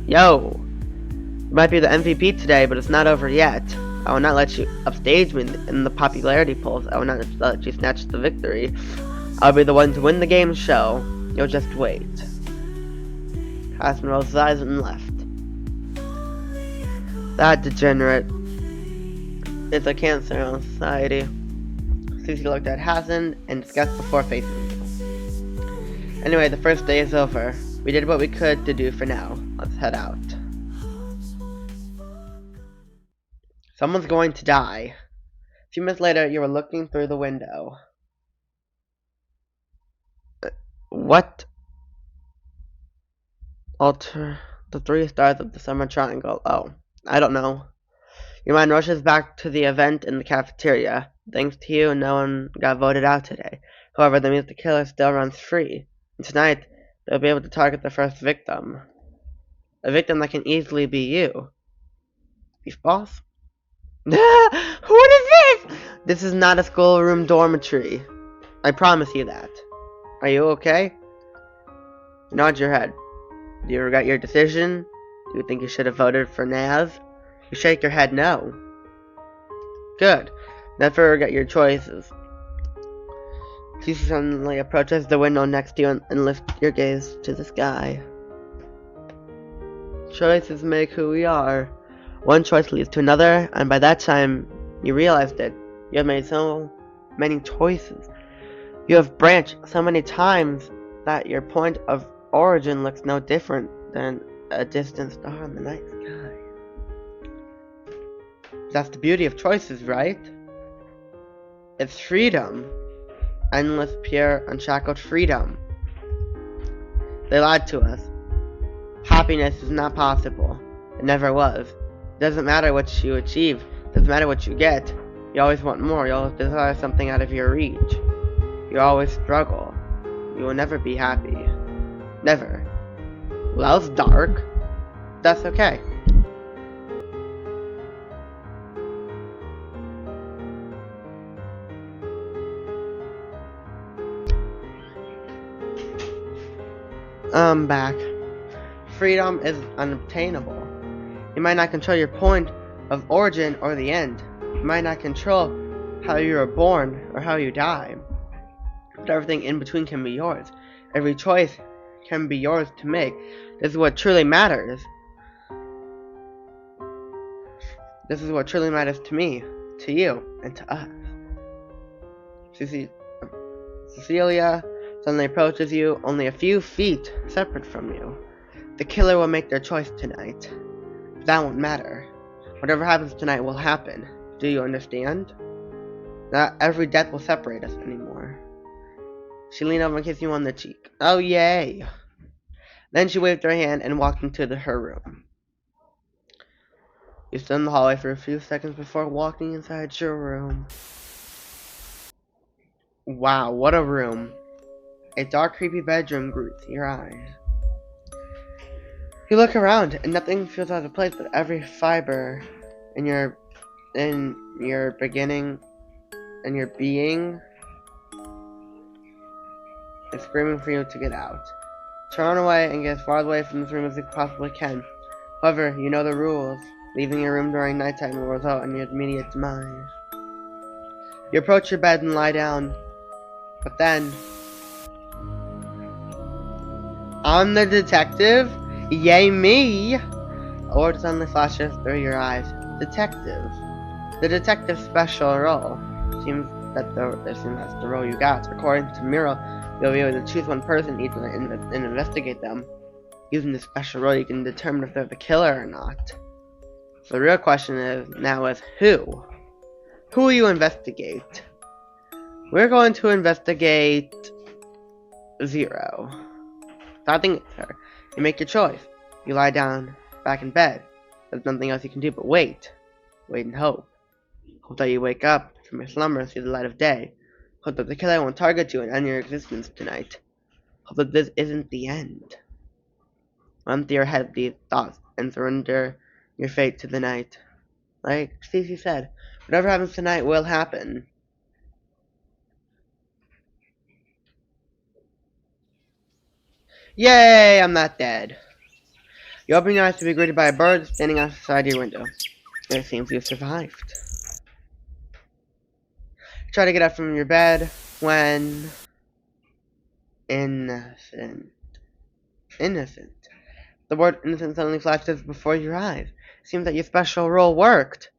[SPEAKER 1] Yo! You might be the MVP today, but it's not over yet. I will not let you upstage me in the popularity polls. I will not let you snatch the victory. I'll be the one to win the game show. You'll just wait. Hassan rolled his eyes and left. That degenerate is a cancer on society. Susie looked at Hassan and discussed before facing him. Anyway, the first day is over. We did what we could to do for now. Let's head out. Someone's going to die. A few minutes later, you were looking through the window. What? Alter the 3 stars of the summer triangle. Oh, I don't know. Your mind rushes back to the event in the cafeteria. Thanks to you, no one got voted out today. However, that means the killer still runs free. And tonight, they'll be able to target the first victim. A victim that can easily be you. Beef boss? What is this? This is not a schoolroom dormitory. I promise you that. Are you okay? Nod your head. Do you regret your decision? Do you think you should have voted for Naz? You shake your head no. Good. Never regret your choices. She suddenly approaches the window next to you and lifts your gaze to the sky. Choices make who we are. One choice leads to another, and by that time, you realized it. You have made so many choices. You have branched so many times that your point of origin looks no different than a distant star in the night sky. That's the beauty of choices, right? It's freedom. Endless, pure, unshackled freedom. They lied to us. Happiness is not possible. It never was. It doesn't matter what you achieve. It doesn't matter what you get. You always want more. You always desire something out of your reach. You always struggle. You will never be happy. Never. Well, that was dark. That's okay. I'm back. Freedom is unobtainable. You might not control your point of origin or the end. You might not control how you are born or how you die. But everything in between can be yours. Every choice can be yours to make. This is what truly matters. This is what truly matters to me, to you, and to us. Cecilia suddenly approaches you, only a few feet separate from you. The killer will make their choice tonight. But that won't matter. Whatever happens tonight will happen. Do you understand? Not every death will separate us anymore. She leaned over and kissed you on the cheek. Oh, yay! Then she waved her hand and walked into her room. You stood in the hallway for a few seconds before walking inside your room. Wow, what a room. A dark, creepy bedroom greets your eyes. You look around, and nothing feels out of place, but every fiber in your being is screaming for you to get out. Turn away and get as far away from this room as you possibly can. However, you know the rules. Leaving your room during nighttime will result in your immediate demise. You approach your bed and lie down, but then I'm the detective? Yay me! A word suddenly flashes through your eyes. Detective. The detective's special role. Seems that's the role you got. According to Miro, you'll be able to choose one person each night and investigate them. Using this special role, you can determine if they're the killer or not. So the real question is who? Who will you investigate? We're going to investigate Zero. Starting with her. You make your choice. You lie down, back in bed. There's nothing else you can do but wait. Wait and hope. Hope that you wake up from your slumber and see the light of day. Hope that the killer won't target you and end your existence tonight. Hope that this isn't the end. Run through your head these thoughts and surrender your fate to the night. Like Cece said, whatever happens tonight will happen. Yay, I'm not dead. You open your eyes to be greeted by a bird standing outside your window. It seems you survived. Try to get up from your bed when innocent. The word innocent suddenly flashes before your eyes. It seems that your special role worked.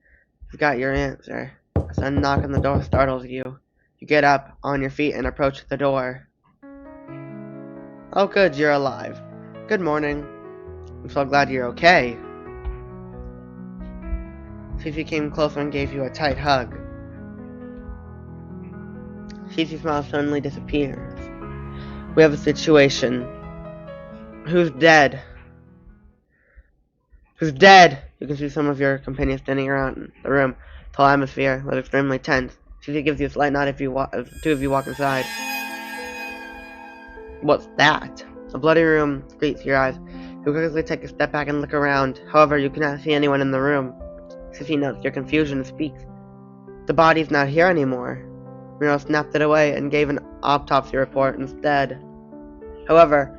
[SPEAKER 1] You got your answer. A sudden knock on the door startles you. You get up on your feet and approach the door. Oh good, you're alive. Good morning. I'm so glad you're okay. Fifi came closer and gave you a tight hug. Fifi's smile suddenly disappears. We have a situation. Who's dead? Who's dead? You can see some of your companions standing around the room. The whole atmosphere was extremely tense. Fifi gives you a slight nod if two of you walk inside. What's that? A bloody room greets your eyes. You quickly take a step back and look around. However, you cannot see anyone in the room. Fifi notes your confusion and speaks. The body's not here anymore. Muriel snapped it away and gave an autopsy report instead. However,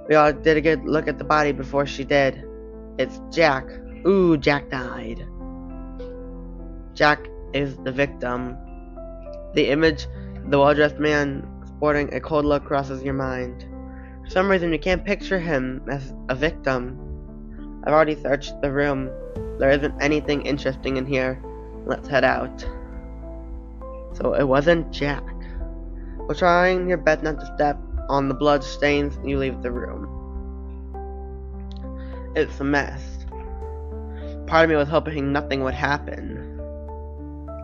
[SPEAKER 1] we all did a good look at the body before she did. It's Jack. Ooh, Jack died. Jack is the victim. The image of the well-dressed man sporting a cold look crosses your mind. For some reason, you can't picture him as a victim. I've already searched the room. There isn't anything interesting in here. Let's head out. So it wasn't Jack. While trying your best not to step on the blood stains, you leave the room. It's a mess. Part of me was hoping nothing would happen.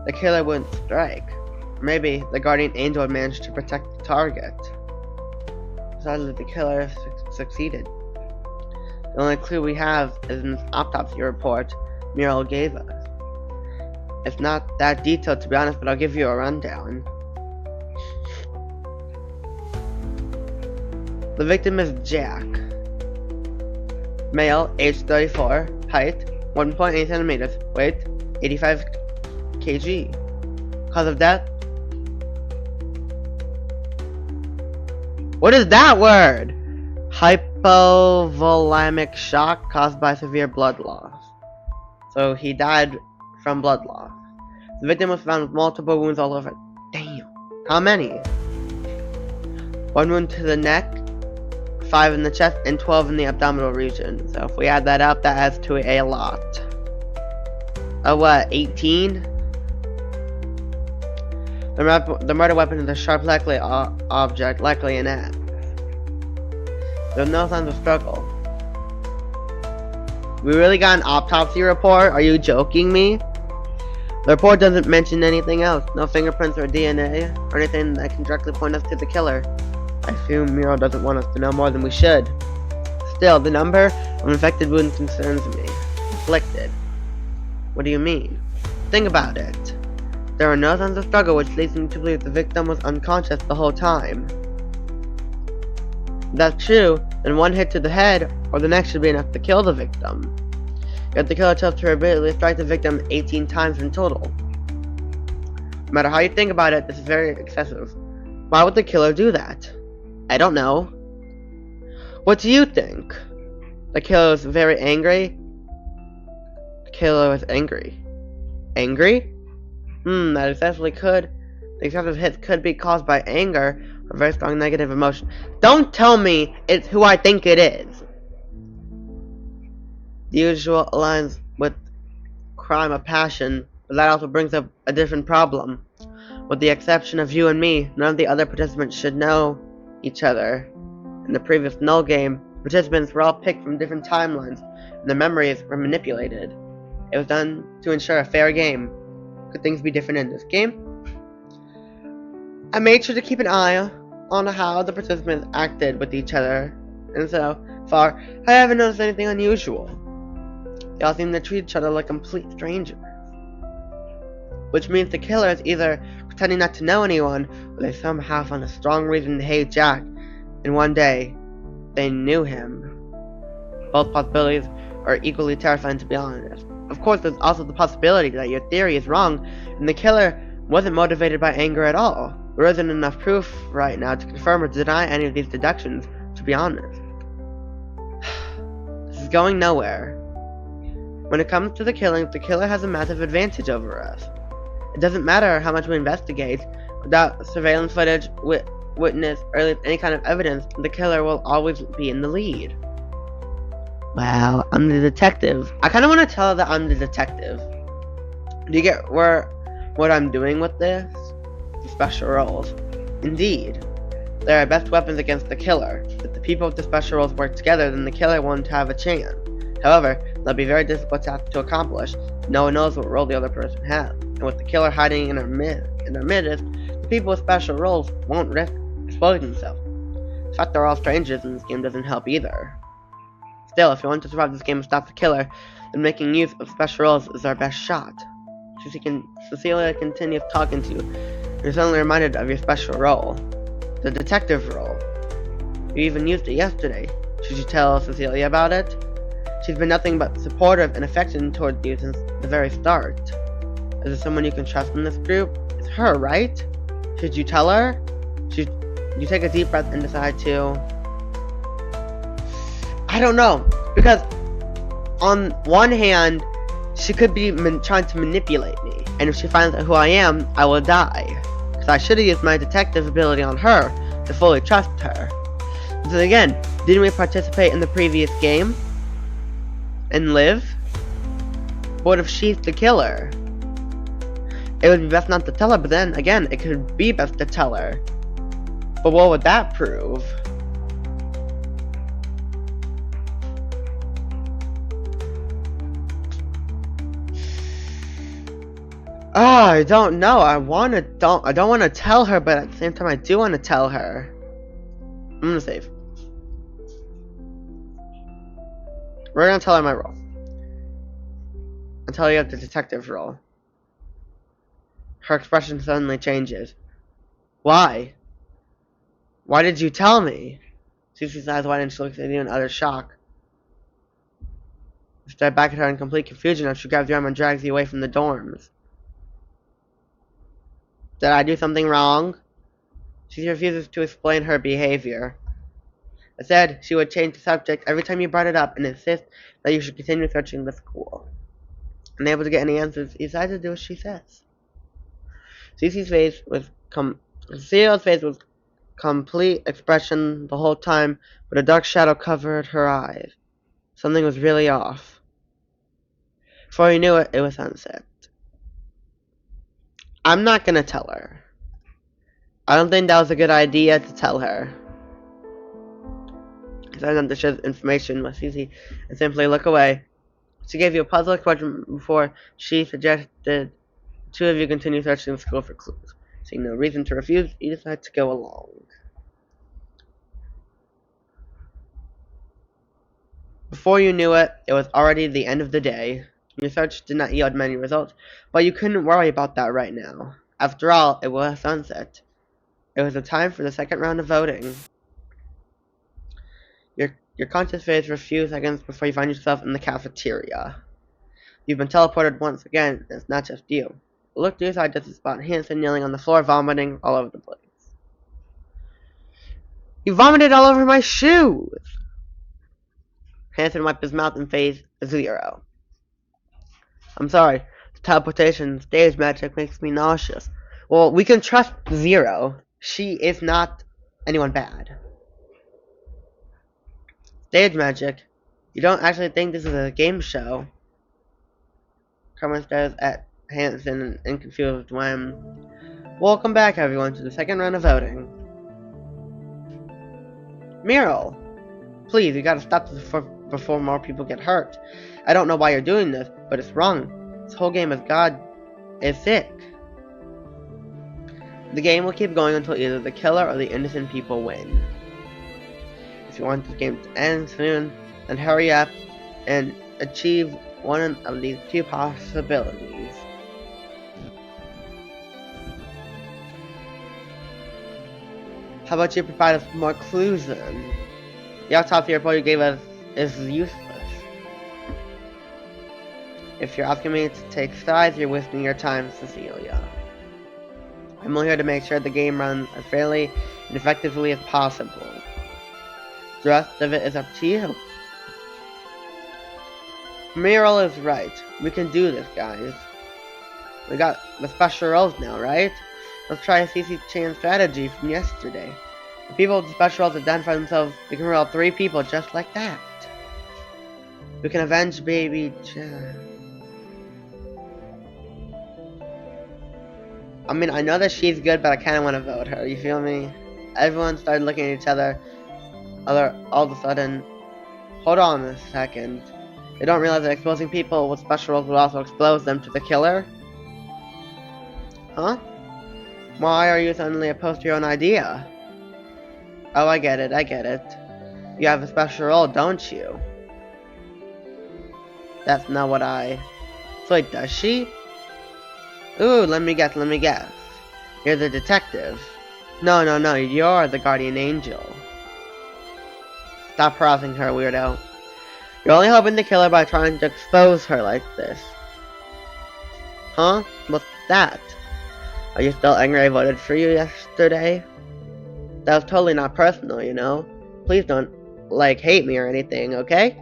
[SPEAKER 1] The killer wouldn't strike. Maybe the guardian angel would manage to protect the target. Sadly, the killer succeeded. The only clue we have is in this autopsy report Muriel gave us. It's not that detailed, to be honest, but I'll give you a rundown. The victim is Jack. Male, age 34, height 1.8 centimeters, weight 85 kg. Cause of death? What is that word? Hypovolemic shock caused by severe blood loss. So he died from blood loss. The victim was found with multiple wounds all over. Damn. How many? 1 wound to the neck, 5 in the chest, and 12 in the abdominal region. So if we add that up, that adds to a lot. What, 18? The murder weapon is a sharp, likely object, likely an axe. There's no signs of struggle. We really got an autopsy report? Are you joking me? The report doesn't mention anything else. No fingerprints or DNA, or anything that can directly point us to the killer. I assume Muriel doesn't want us to know more than we should. Still, the number of infected wounds concerns me. Inflicted. What do you mean? Think about it. There are no signs of struggle, which leads me to believe the victim was unconscious the whole time. If that's true, then one hit to the head or the neck should be enough to kill the victim. Yet the killer chose to repeatedly strike the victim 18 times in total. No matter how you think about it, this is very excessive. Why would the killer do that? I don't know. What do you think? The killer was very angry? The killer was angry. Angry? That excessively could. The excessive hits could be caused by anger or very strong negative emotion. Don't tell me it's who I think it is. The usual aligns with crime of passion, but that also brings up a different problem. With the exception of you and me, none of the other participants should know each other. In the previous Null game, participants were all picked from different timelines, and their memories were manipulated. It was done to ensure a fair game. Could things be different in this game? I made sure to keep an eye on how the participants acted with each other, and so far, I haven't noticed anything unusual. They all seem to treat each other like complete strangers. Which means the killer is either pretending not to know anyone, or they somehow found a strong reason to hate Jack, and one day, they knew him. Both possibilities are equally terrifying, to be honest. of course, there's also the possibility that your theory is wrong, and the killer wasn't motivated by anger at all. There isn't enough proof right now to confirm or deny any of these deductions, to be honest. This is going nowhere. When it comes to the killings, the killer has a massive advantage over us. It doesn't matter how much we investigate. Without surveillance footage, witness, or at least any kind of evidence, the killer will always be in the lead. Well, I'm the detective. I kind of want to tell her that I'm the detective. Do you get what I'm doing with this? The special roles. Indeed. They're our best weapons against the killer. If the people with the special roles work together, then the killer won't have a chance. However, they'll be very difficult to accomplish. No one knows what role the other person has. And with the killer hiding in our midst, the people with special roles won't risk exposing themselves. The fact they're all strangers in this game doesn't help either. Still, if you want to survive this game and stop the killer, then making use of special roles is our best shot. Cecilia continues talking to you. You're suddenly reminded of your special role. The detective role. You even used it yesterday. Should you tell Cecilia about it? She's been nothing but supportive and affectionate towards you since the very start. Is there someone you can trust in this group? It's her, right? Should you tell her? You take a deep breath and decide to... I don't know. Because on one hand, she could be trying to manipulate me. And if she finds out who I am, I will die. Because I should have used my detective ability on her to fully trust her. So then again, didn't we participate in the previous game? And live? What if she's the killer? It would be best not to tell her, but then again, it could be best to tell her. But what would that prove? I don't know. I don't want to tell her, but at the same time, I do want to tell her. I'm gonna save. We're gonna tell her my role. Until you have the detective role. Her expression suddenly changes. Why? Why did you tell me? Cece's eyes widen and she looks at you in utter shock. You stare back at her in complete confusion as she grabs your arm and drags you away from the dorms. Did I do something wrong? She refuses to explain her behavior. Instead, she would change the subject every time you brought it up and insist that you should continue searching the school. Unable to get any answers, you decide to do as she says. Cece's face was complete expression the whole time, but a dark shadow covered her eyes. Something was really off. Before you knew it, it was sunset. I'm not gonna tell her. I don't think that was a good idea to tell her. I decided not to share information with Cece and simply look away. She gave you a puzzle expression before she suggested the two of you continue searching the school for clues. Seeing no reason to refuse, you decide to go along. Before you knew it, it was already the end of the day. Your search did not yield many results, but you couldn't worry about that right now. After all, it was sunset. It was the time for the second round of voting. Your conscious phase for a few seconds before you find yourself in the cafeteria. You've been teleported once again, and it's not just you. Look to your side just to spot Hanson kneeling on the floor, vomiting all over the place. You vomited all over my shoes! Hanson wiped his mouth and face 0. I'm sorry, the teleportation stage magic makes me nauseous. Well, we can trust 0. She is not anyone bad. Stage magic? You don't actually think this is a game show? Carmen stares at Hanson in confused when... Welcome back, everyone, to the second round of voting. Meryl! Please, you gotta stop this before more people get hurt. I don't know why you're doing this, but it's wrong. This whole game is sick. The game will keep going until either the killer or the innocent people win. If you want this game to end soon, then hurry up and achieve one of these two possibilities. How about you provide us more clues then? The autopsy report you gave us is useless. If you're asking me to take sides, you're wasting your time, Cecilia. I'm only here to make sure the game runs as fairly and effectively as possible. The rest of it is up to you. Muriel is right. We can do this, guys. We got the special roles now, right? Let's try a CC chain strategy from yesterday. The people with the special roles identify themselves. We can roll 3 people just like that. We can avenge baby I mean, I know that she's good, but I kind of want to vote her. You feel me? Everyone started looking at each other. All of a sudden, hold on a second. They don't realize that exposing people with special roles will also expose them to the killer? Huh? Why are you suddenly opposed to your own idea? Oh, I get it. You have a special role, don't you? That's not what I... So wait, does she? Ooh, let me guess. You're the detective. No, you're the guardian angel. Stop harassing her, weirdo. You're only hoping to kill her by trying to expose her like this. Huh? What's that? Are you still angry I voted for you yesterday? That was totally not personal, you know? Please don't, like, hate me or anything, okay?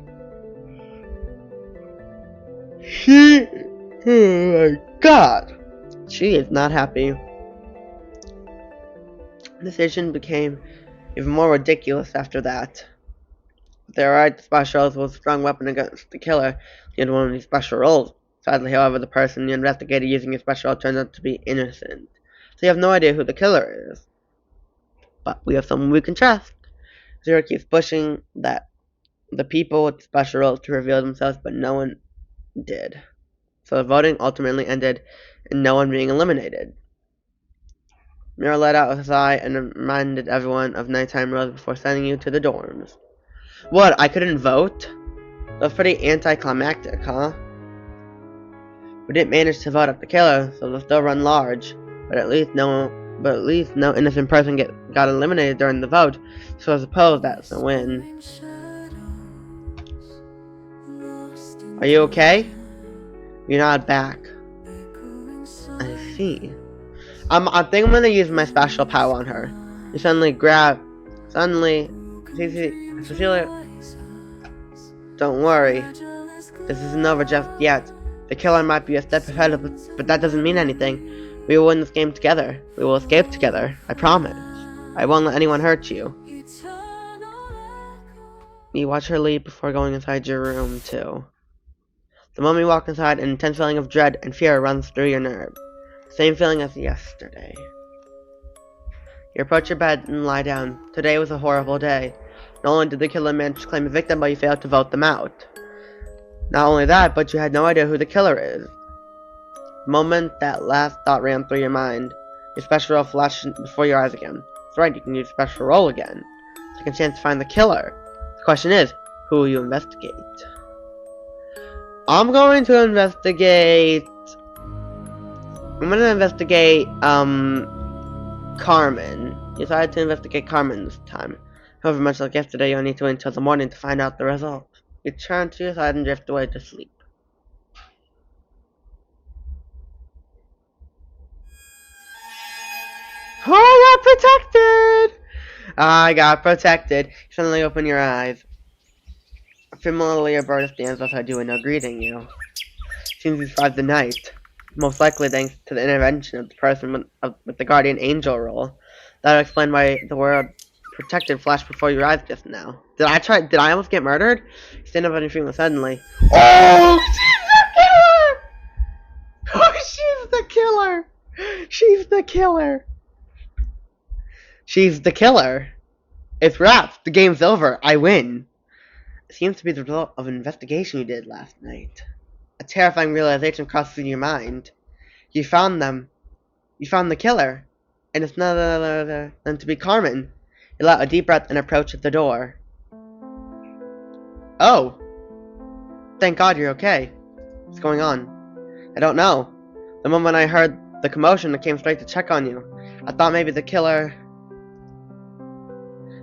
[SPEAKER 1] Oh my god! She is not happy. The decision became even more ridiculous after that. They're right, the special roles was a strong weapon against the killer. He had one of these special roles. Sadly, however, the person you investigated using a special role turned out to be innocent. So you have no idea who the killer is. But we have someone we can trust. Zero keeps pushing that the people with special roles to reveal themselves, but no one did. So the voting ultimately ended in no one being eliminated. Mira let out a sigh and reminded everyone of nighttime rose before sending you to the dorms. What, I couldn't vote? That was pretty anticlimactic, huh? We didn't manage to vote up the killer, so they'll still run large. But at least no innocent person got eliminated during the vote, so I suppose that's a win. Are you okay? You're not back. I see. I think I'm gonna use my special power on her. You Cecilia, don't worry. This isn't over just yet. The killer might be a step ahead of us, but that doesn't mean anything. We will win this game together. We will escape together. I promise. I won't let anyone hurt you. You watch her leave before going inside your room, too. The moment you walk inside, an intense feeling of dread and fear runs through your nerves. Same feeling as yesterday. You approach your bed and lie down. Today was a horrible day. Not only did the killer manage to claim a victim, but you failed to vote them out. Not only that, but you had no idea who the killer is. The moment that last thought ran through your mind, your special role flashed before your eyes again. That's right, you can use special role again. Second chance to find the killer. The question is, who will you investigate? I'm going to investigate... Carmen. You decided to investigate Carmen this time. However, much like yesterday, you'll need to wait until the morning to find out the result. You turn to your side and drift away to sleep. Oh, I got protected! I got protected. You suddenly open your eyes. Familiarly, a bird stands outside you and now greeting you. Seems you survived the night. Most likely thanks to the intervention of the person with the guardian angel role. That would explain why the word protected flashed before your eyes just now. Did I almost get murdered? You stand up on your feet suddenly. Oh, she's the killer! She's the killer! She's the killer! It's wrapped! The game's over! I win! It seems to be the result of an investigation you did last night. A terrifying realization crosses your mind. You found them. You found the killer. And it's none other than to be Carmen. You let out a deep breath and approach at the door. Oh! Thank God you're okay. What's going on? I don't know. The moment I heard the commotion, I came straight to check on you. I thought maybe the killer...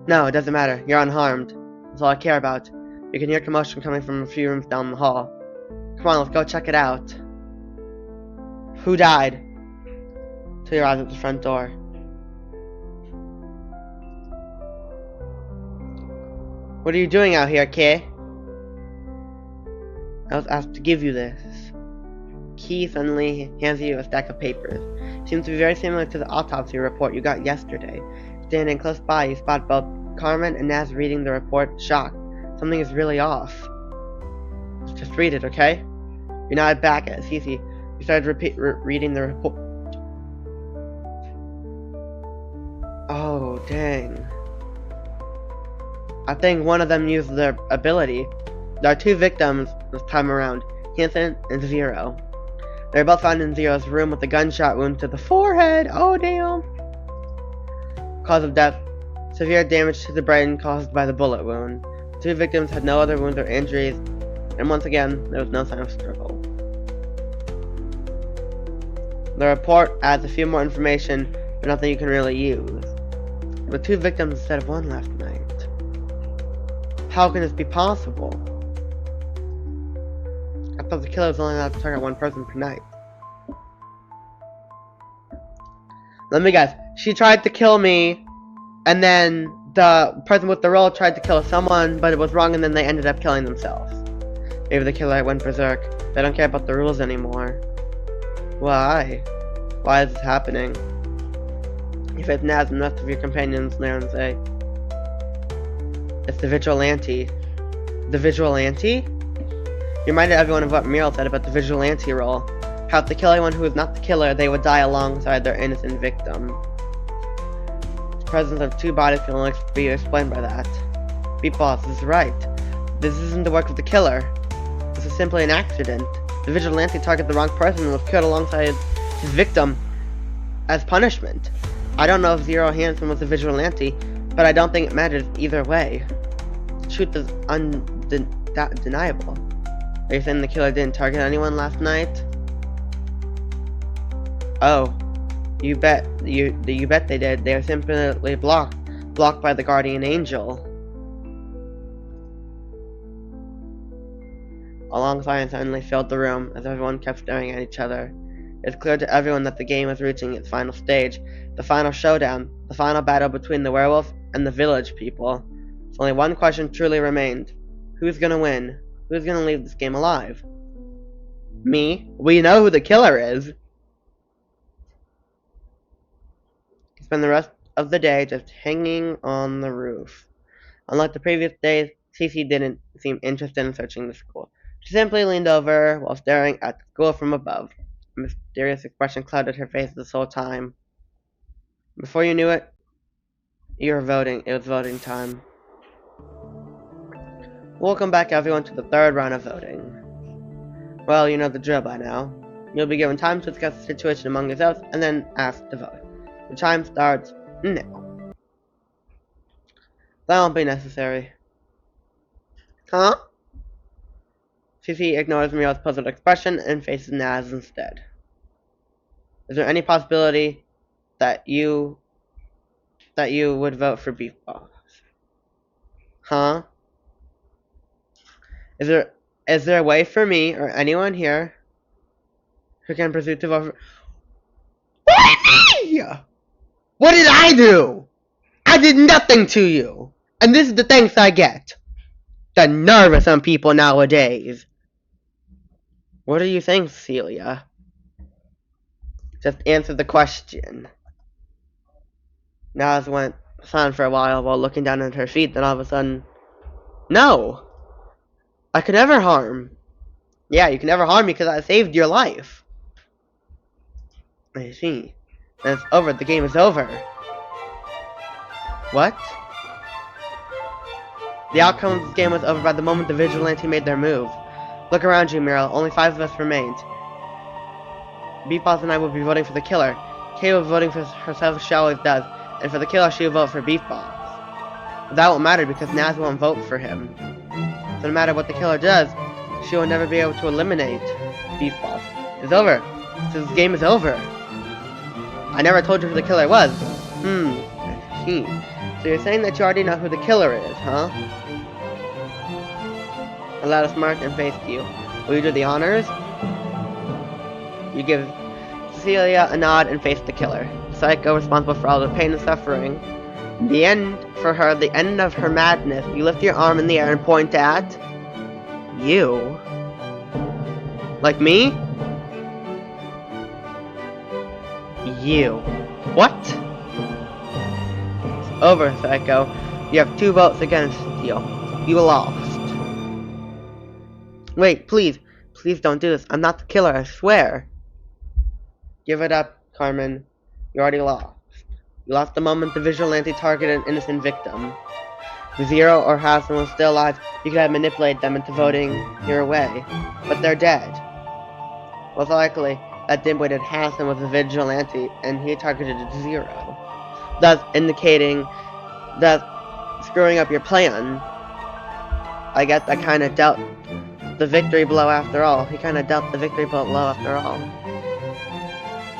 [SPEAKER 1] No, it doesn't matter. You're unharmed. That's all I care about. You can hear commotion coming from a few rooms down the hall. Come on, let's go check it out. Who died? To your eyes at the front door. What are you doing out here, kid? I was asked to give you this. Key suddenly hands you a stack of papers. Seems to be very similar to the autopsy report you got yesterday. Standing close by, you spot both Carmen and Naz reading the report, shocked. Something is really off. Just read it, okay? You nodded back at Cece. You started reading the report. Oh, dang. I think one of them used their ability. There are 2 victims this time around, Hanson and Zero. They were both found in Zero's room with a gunshot wound to the forehead. Oh, damn. Cause of death: severe damage to the brain caused by the bullet wound. The 2 victims had no other wounds or injuries, and once again, there was no sign of struggle. The report adds a few more information, but nothing you can really use. With 2 victims instead of 1 last night. How can this be possible? I thought the killer was only allowed to target 1 person per night. Let me guess. She tried to kill me, and then the person with the roll tried to kill someone, but it was wrong, and then they ended up killing themselves. Maybe the killer went berserk. They don't care about the rules anymore. Why? Why is this happening? You face Naz and the rest of your companions there and say, it's the Vigilante. The Vigilante? You reminded everyone of what Muriel said about the Vigilante role. How if they kill anyone who is not the killer, they would die alongside their innocent victim. The presence of 2 bodies can only be explained by that. Beat Boss is right. This isn't the work of the killer. This is simply an accident. The Vigilante targeted the wrong person and was killed alongside his victim as punishment. I don't know if Zero Hanson was a Vigilante, but I don't think it matters either way. The truth is undeniable. Are you saying the killer didn't target anyone last night? Oh, you bet they did. They were simply blocked by the guardian angel. A long silence suddenly filled the room as everyone kept staring at each other. It's clear to everyone that the game was reaching its final stage, the final showdown, the final battle between the werewolf and the village people. So only one question truly remained. Who's gonna win? Who's gonna leave this game alive? Me? We know who the killer is! He spent the rest of the day just hanging on the roof. Unlike the previous days, Cece didn't seem interested in searching the school. She simply leaned over while staring at the school from above. A mysterious expression clouded her face this whole time. Before you knew it, you were voting. It was voting time. Welcome back, everyone, to the 3rd round of voting. Well, you know the drill by now. You'll be given time to discuss the situation among yourselves and then asked to vote. The time starts now. That won't be necessary. Huh? Cece ignores Muriel's puzzled expression and faces Naz instead. Is there any possibility that you would vote for Beef Boss? Huh? Is there a way for me or anyone here who can pursue to vote for... Why me? What did I do? I did nothing to you. And this is the thanks I get. The nerve of some people nowadays. What do you think, Celia? Just answer the question. Naz went silent for a while looking down at her feet, then all of a sudden, no! I could never harm. Yeah, you can never harm me because I saved your life. I see. And it's over. The game is over. What? The outcome of this game was over by the moment the Vigilante made their move. Look around you, Muriel. Only 5 of us remained. Beef Boss and I will be voting for the killer. Kay will be voting for herself as she always does. And for the killer, she will vote for Beef Boss. But that won't matter because Naz won't vote for him. So no matter what the killer does, she will never be able to eliminate Beef Boss. It's over. So this game is over. I never told you who the killer was. I see. So you're saying that you already know who the killer is, huh? Allowed a smirk and faced you. Will you do the honors? You give Cecilia a nod and face the killer. Psycho responsible for all the pain and suffering. The end for her, the end of her madness. You lift your arm in the air and point at you. Like me? You. What? It's over, Psycho. You have 2 votes against you. You lost. Wait, please. Please don't do this. I'm not the killer, I swear. Give it up, Carmen. You already lost. You lost the moment the vigilante targeted an innocent victim. If Zero or Hassan was still alive, you could have manipulated them into voting your way. But they're dead. Most likely, that dimwitted Hassan was a vigilante, and he targeted Zero, thus indicating that screwing up your plan. I guess I kind of dealt the victory blow after all. He kind of dealt the victory blow after all.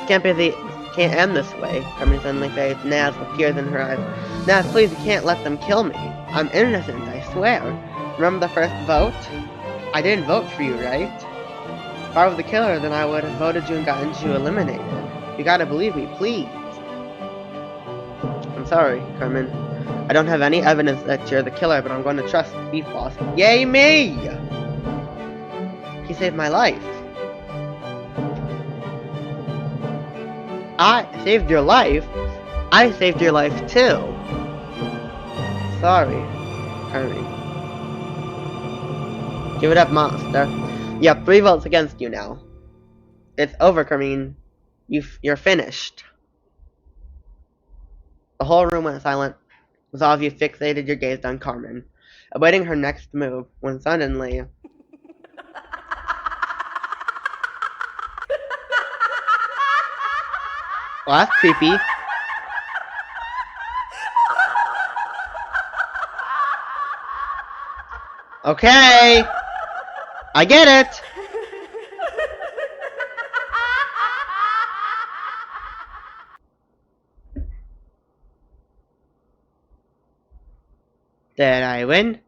[SPEAKER 1] Can't end this way. Carmen suddenly faced Naz with tears in her eyes. Naz, please, you can't let them kill me. I'm innocent, I swear. Remember the first vote? I didn't vote for you, right? If I was the killer, then I would have voted you and gotten you eliminated. You gotta believe me, please. I'm sorry, Carmen. I don't have any evidence that you're the killer, but I'm going to trust Beef Boss. Yay me! He saved my life. I saved your life? I saved your life too. Sorry, Carmen. Give it up, monster. You have 3 votes against you now. It's over, Carmine. You're finished. The whole room went silent, as all of you fixated your gaze on Carmen, awaiting her next move, when suddenly... Well, that's creepy. Okay! I get it! Did I win?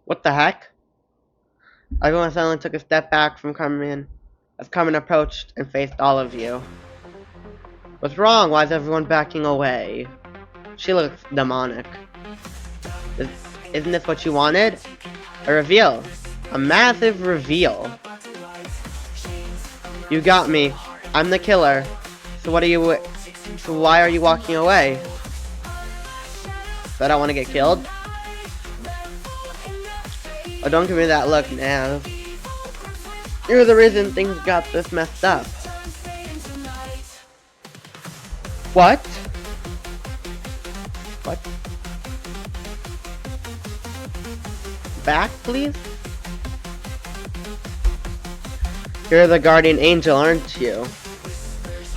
[SPEAKER 1] What the heck? Everyone suddenly took a step back from Carmen as Carmen approached and faced all of you. What's wrong? Why is everyone backing away? She looks demonic. Isn't this what you wanted? A reveal. A massive reveal. You got me. I'm the killer. So why are you walking away? So I don't want to get killed? Oh, don't give me that look, Naz. You're the reason things got this messed up. What? What? Back, please? You're the guardian angel, aren't you?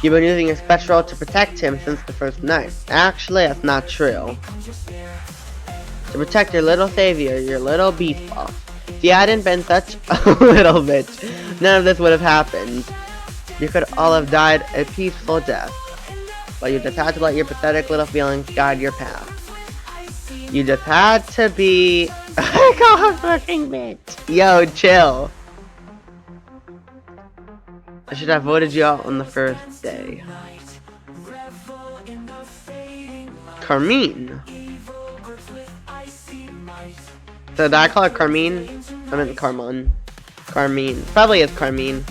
[SPEAKER 1] You've been using a special to protect him since the first night. Actually, that's not true. To protect your little savior, your little beef boss. If you hadn't been such a little bitch, none of this would have happened. You could all have died a peaceful death. But you just had to let your pathetic little feelings guide your path. You just had to be... I call her fucking bitch. Yo, chill. I should have voted you out on the first day. Carmine. So did I call it Carmine? I meant Carmon. Carmine. Probably is Carmine.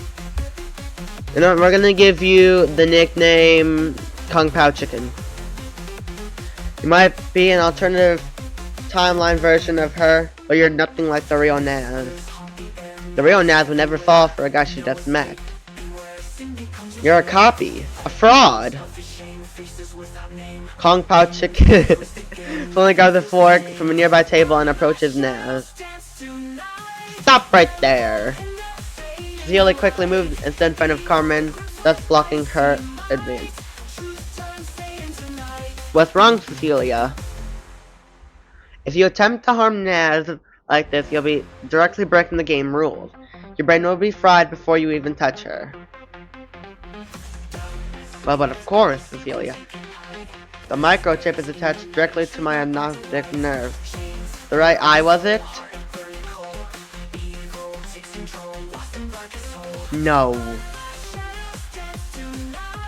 [SPEAKER 1] You know what, we're gonna give you the nickname Kung Pao Chicken. You might be an alternative timeline version of her, but you're nothing like the real Naz. The real Naz would never fall for a guy she just met. You're a copy. A fraud. Kung Pao Chicken suddenly grabs a fork from a nearby table and approaches Naz. Stop right there! Cecilia quickly moved and stood in front of Carmen, thus blocking her advance. What's wrong, Cecilia? If you attempt to harm Naz like this, you'll be directly breaking the game rules. Your brain will be fried before you even touch her. Well, but of course, Cecilia. The microchip is attached directly to my optic nerve. The right eye, was it? No.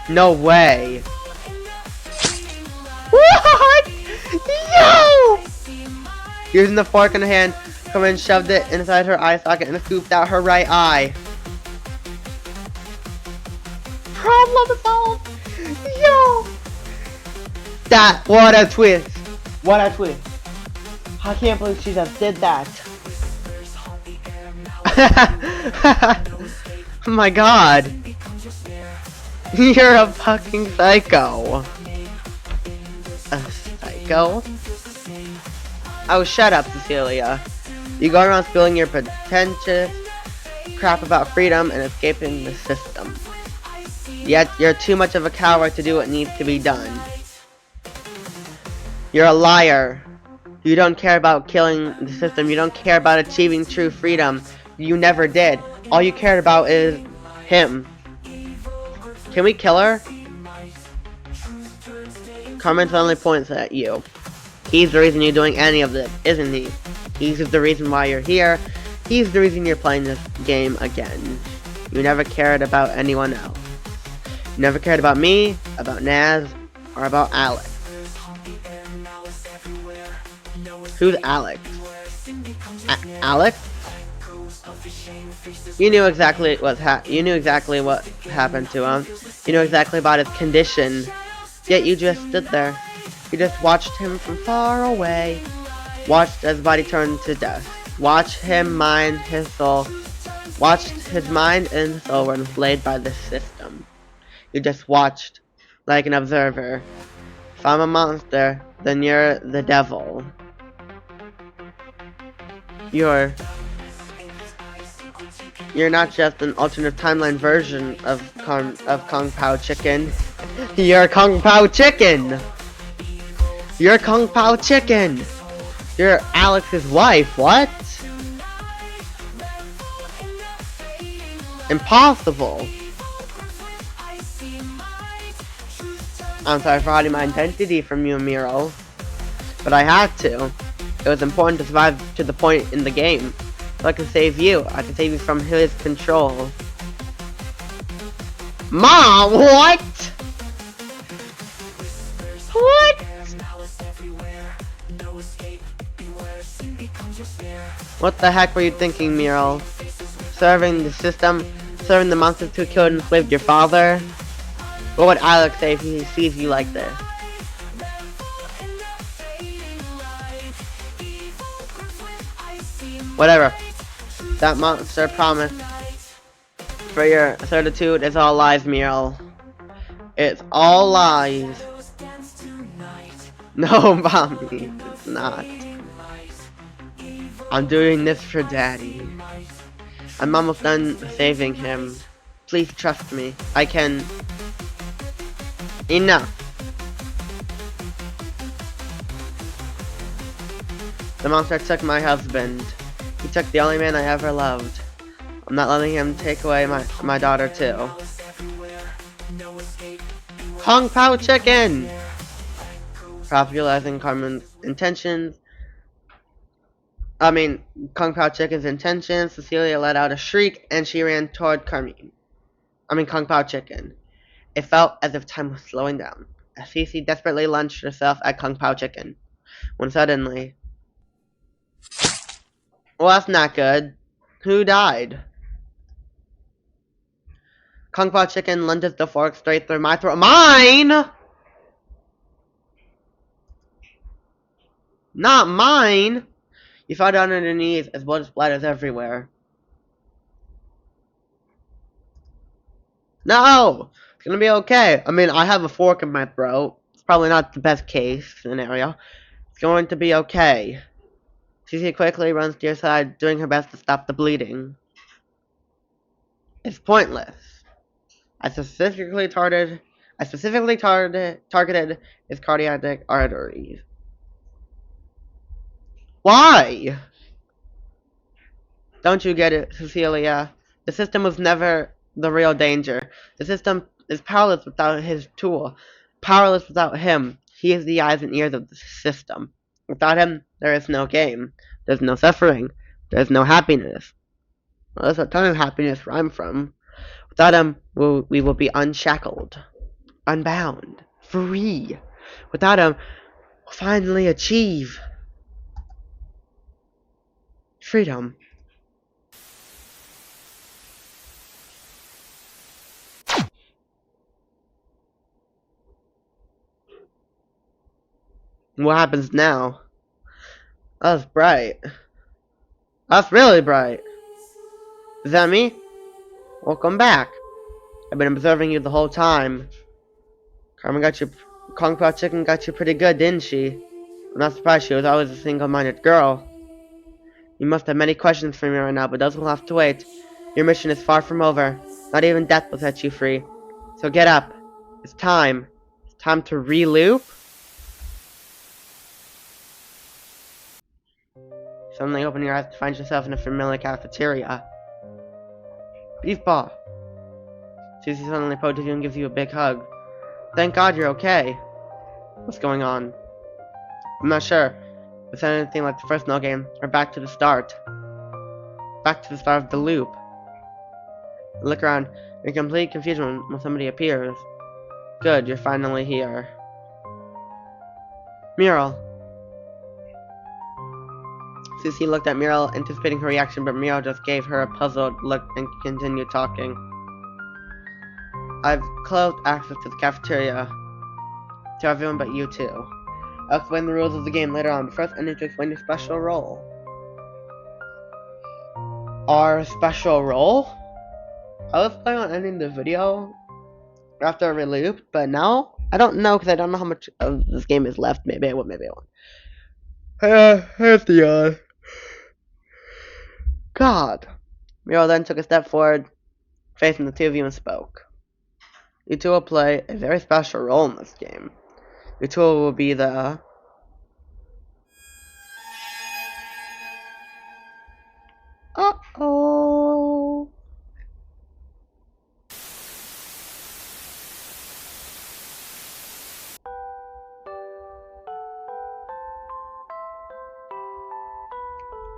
[SPEAKER 1] No way. What? Yo! Using the fork in her hand, Carmen shoved it inside her eye socket and scooped out her right eye. Problem solved! Yo! What a twist! What a twist! I can't believe she just did that. Oh my god. You're a fucking psycho. A psycho? Oh, shut up, Cecilia. You go around spilling your pretentious crap about freedom and escaping the system. Yet, you're too much of a coward to do what needs to be done. You're a liar. You don't care about killing the system. You don't care about achieving true freedom. You never did. All you cared about is him. Can we kill her? Carmen only points at you. He's the reason you're doing any of this, isn't he? He's the reason why you're here. He's the reason you're playing this game again. You never cared about anyone else. You never cared about me, about Naz, or about Alex. Who's Alex? Alex? You knew exactly what happened to him. You knew exactly about his condition. Yet you just stood there. You just watched him from far away. Watched as his body turned to dust. Watched him mind his soul. Watched his mind and soul were enslaved by the system. You just watched, like an observer. If I'm a monster, then you're the devil. You're not just an alternate timeline version of Kung Pao Chicken. You're Kung Pao Chicken! You're Kung Pao Chicken! You're Alex's wife, what? Impossible! I'm sorry for hiding my identity from you, Miro. But I had to. It was important to survive to the point in the game. So I can save you. I can save you from his control. Mom, what? What? What the heck were you thinking, Miro? Serving the system? Serving the monsters who killed and enslaved your father? What would Alex say if he sees you like this? Whatever. That monster promise for your certitude is all lies, Miro. It's all lies. No, Mommy, it's not. I'm doing this for Daddy. I'm almost done saving him. Please trust me. I can... Enough. The monster took my husband. He took the only man I ever loved. I'm not letting him take away my daughter too. Kung Pao Chicken! Popularizing Carmen's intentions. Kung Pao Chicken's intentions. Cecilia let out a shriek and she ran toward Kung Pao Chicken. It felt as if time was slowing down, as Cece desperately lunged herself at Kung Pao Chicken, when suddenly... Well, that's not good. Who died? Kung Pao Chicken lunges the fork straight through my throat. Mine! Not mine! You fell down on your knees as blood splatters everywhere. No! It's gonna be okay. I have a fork in my throat. It's probably not the best case scenario. It's going to be okay. Cece quickly runs to your side, doing her best to stop the bleeding. It's pointless. I specifically targeted his cardiac arteries. Why? Don't you get it, Cecilia? The system was never the real danger. The system is powerless without his tool. Powerless without him. He is the eyes and ears of the system. Without him, there is no game. There's no suffering. There's no happiness. Well, there's a ton of happiness where I'm from. Without him, we will be unshackled, unbound, free. Without him, we'll finally achieve freedom. What happens now? That's bright. That's really bright. Is that me? Welcome back. I've been observing you the whole time. Carmen got you. Kung Pao Chicken got you pretty good, didn't she? I'm not surprised. She was always a single-minded girl. You must have many questions for me right now, but those will have to wait. Your mission is far from over. Not even death will set you free. So get up. It's time. It's time to re-loop. Suddenly open your eyes to find yourself in a familiar cafeteria. Beef Paw. Susie suddenly approaches you and gives you a big hug. Thank God you're okay. What's going on? I'm not sure. Is it anything like the first no game, or back to the start? Back to the start of the loop. Look around. You're in complete confusion when somebody appears. Good, you're finally here. Muriel. Susie looked at Muriel, anticipating her reaction, but Muriel just gave her a puzzled look and continued talking. I've closed access to the cafeteria to everyone but you two. I'll explain the rules of the game later on, but first I need to explain your special role. Our special role? I was planning on ending the video after I relooped, but now I don't know because I don't know how much of this game is left. Maybe I will, maybe I won't. Here's the God. Muriel then took a step forward, facing the two of you, and spoke. You two will play a very special role in this game. You two will be the Uh-oh.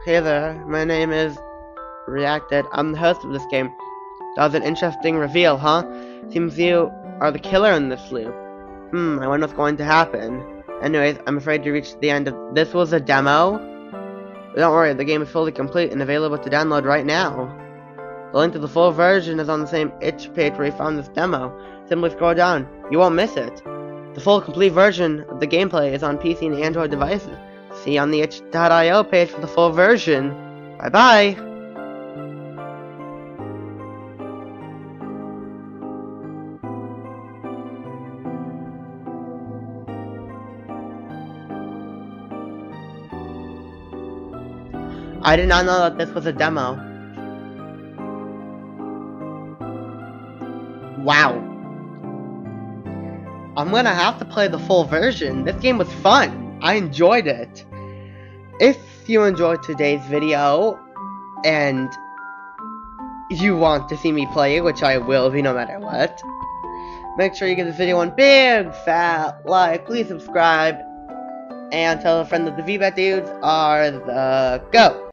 [SPEAKER 1] Hey there, my name is Reacted. I'm the host of this game. That was an interesting reveal, huh? Seems you are the killer in this loop. I wonder what's going to happen. Anyways, I'm afraid you reached the end of... This was a demo? But don't worry, the game is fully complete and available to download right now. The link to the full version is on the same itch page where you found this demo. Simply scroll down. You won't miss it. The full complete version of the gameplay is on PC and Android devices. See you on the itch.io page for the full version. Bye bye! I did not know that this was a demo. Wow. I'm gonna have to play the full version. This game was fun. I enjoyed it. If you enjoyed today's video, and you want to see me play it, which I will be no matter what, make sure you give this video one big fat like, please subscribe, and tell a friend that the VBAT dudes are the GOAT.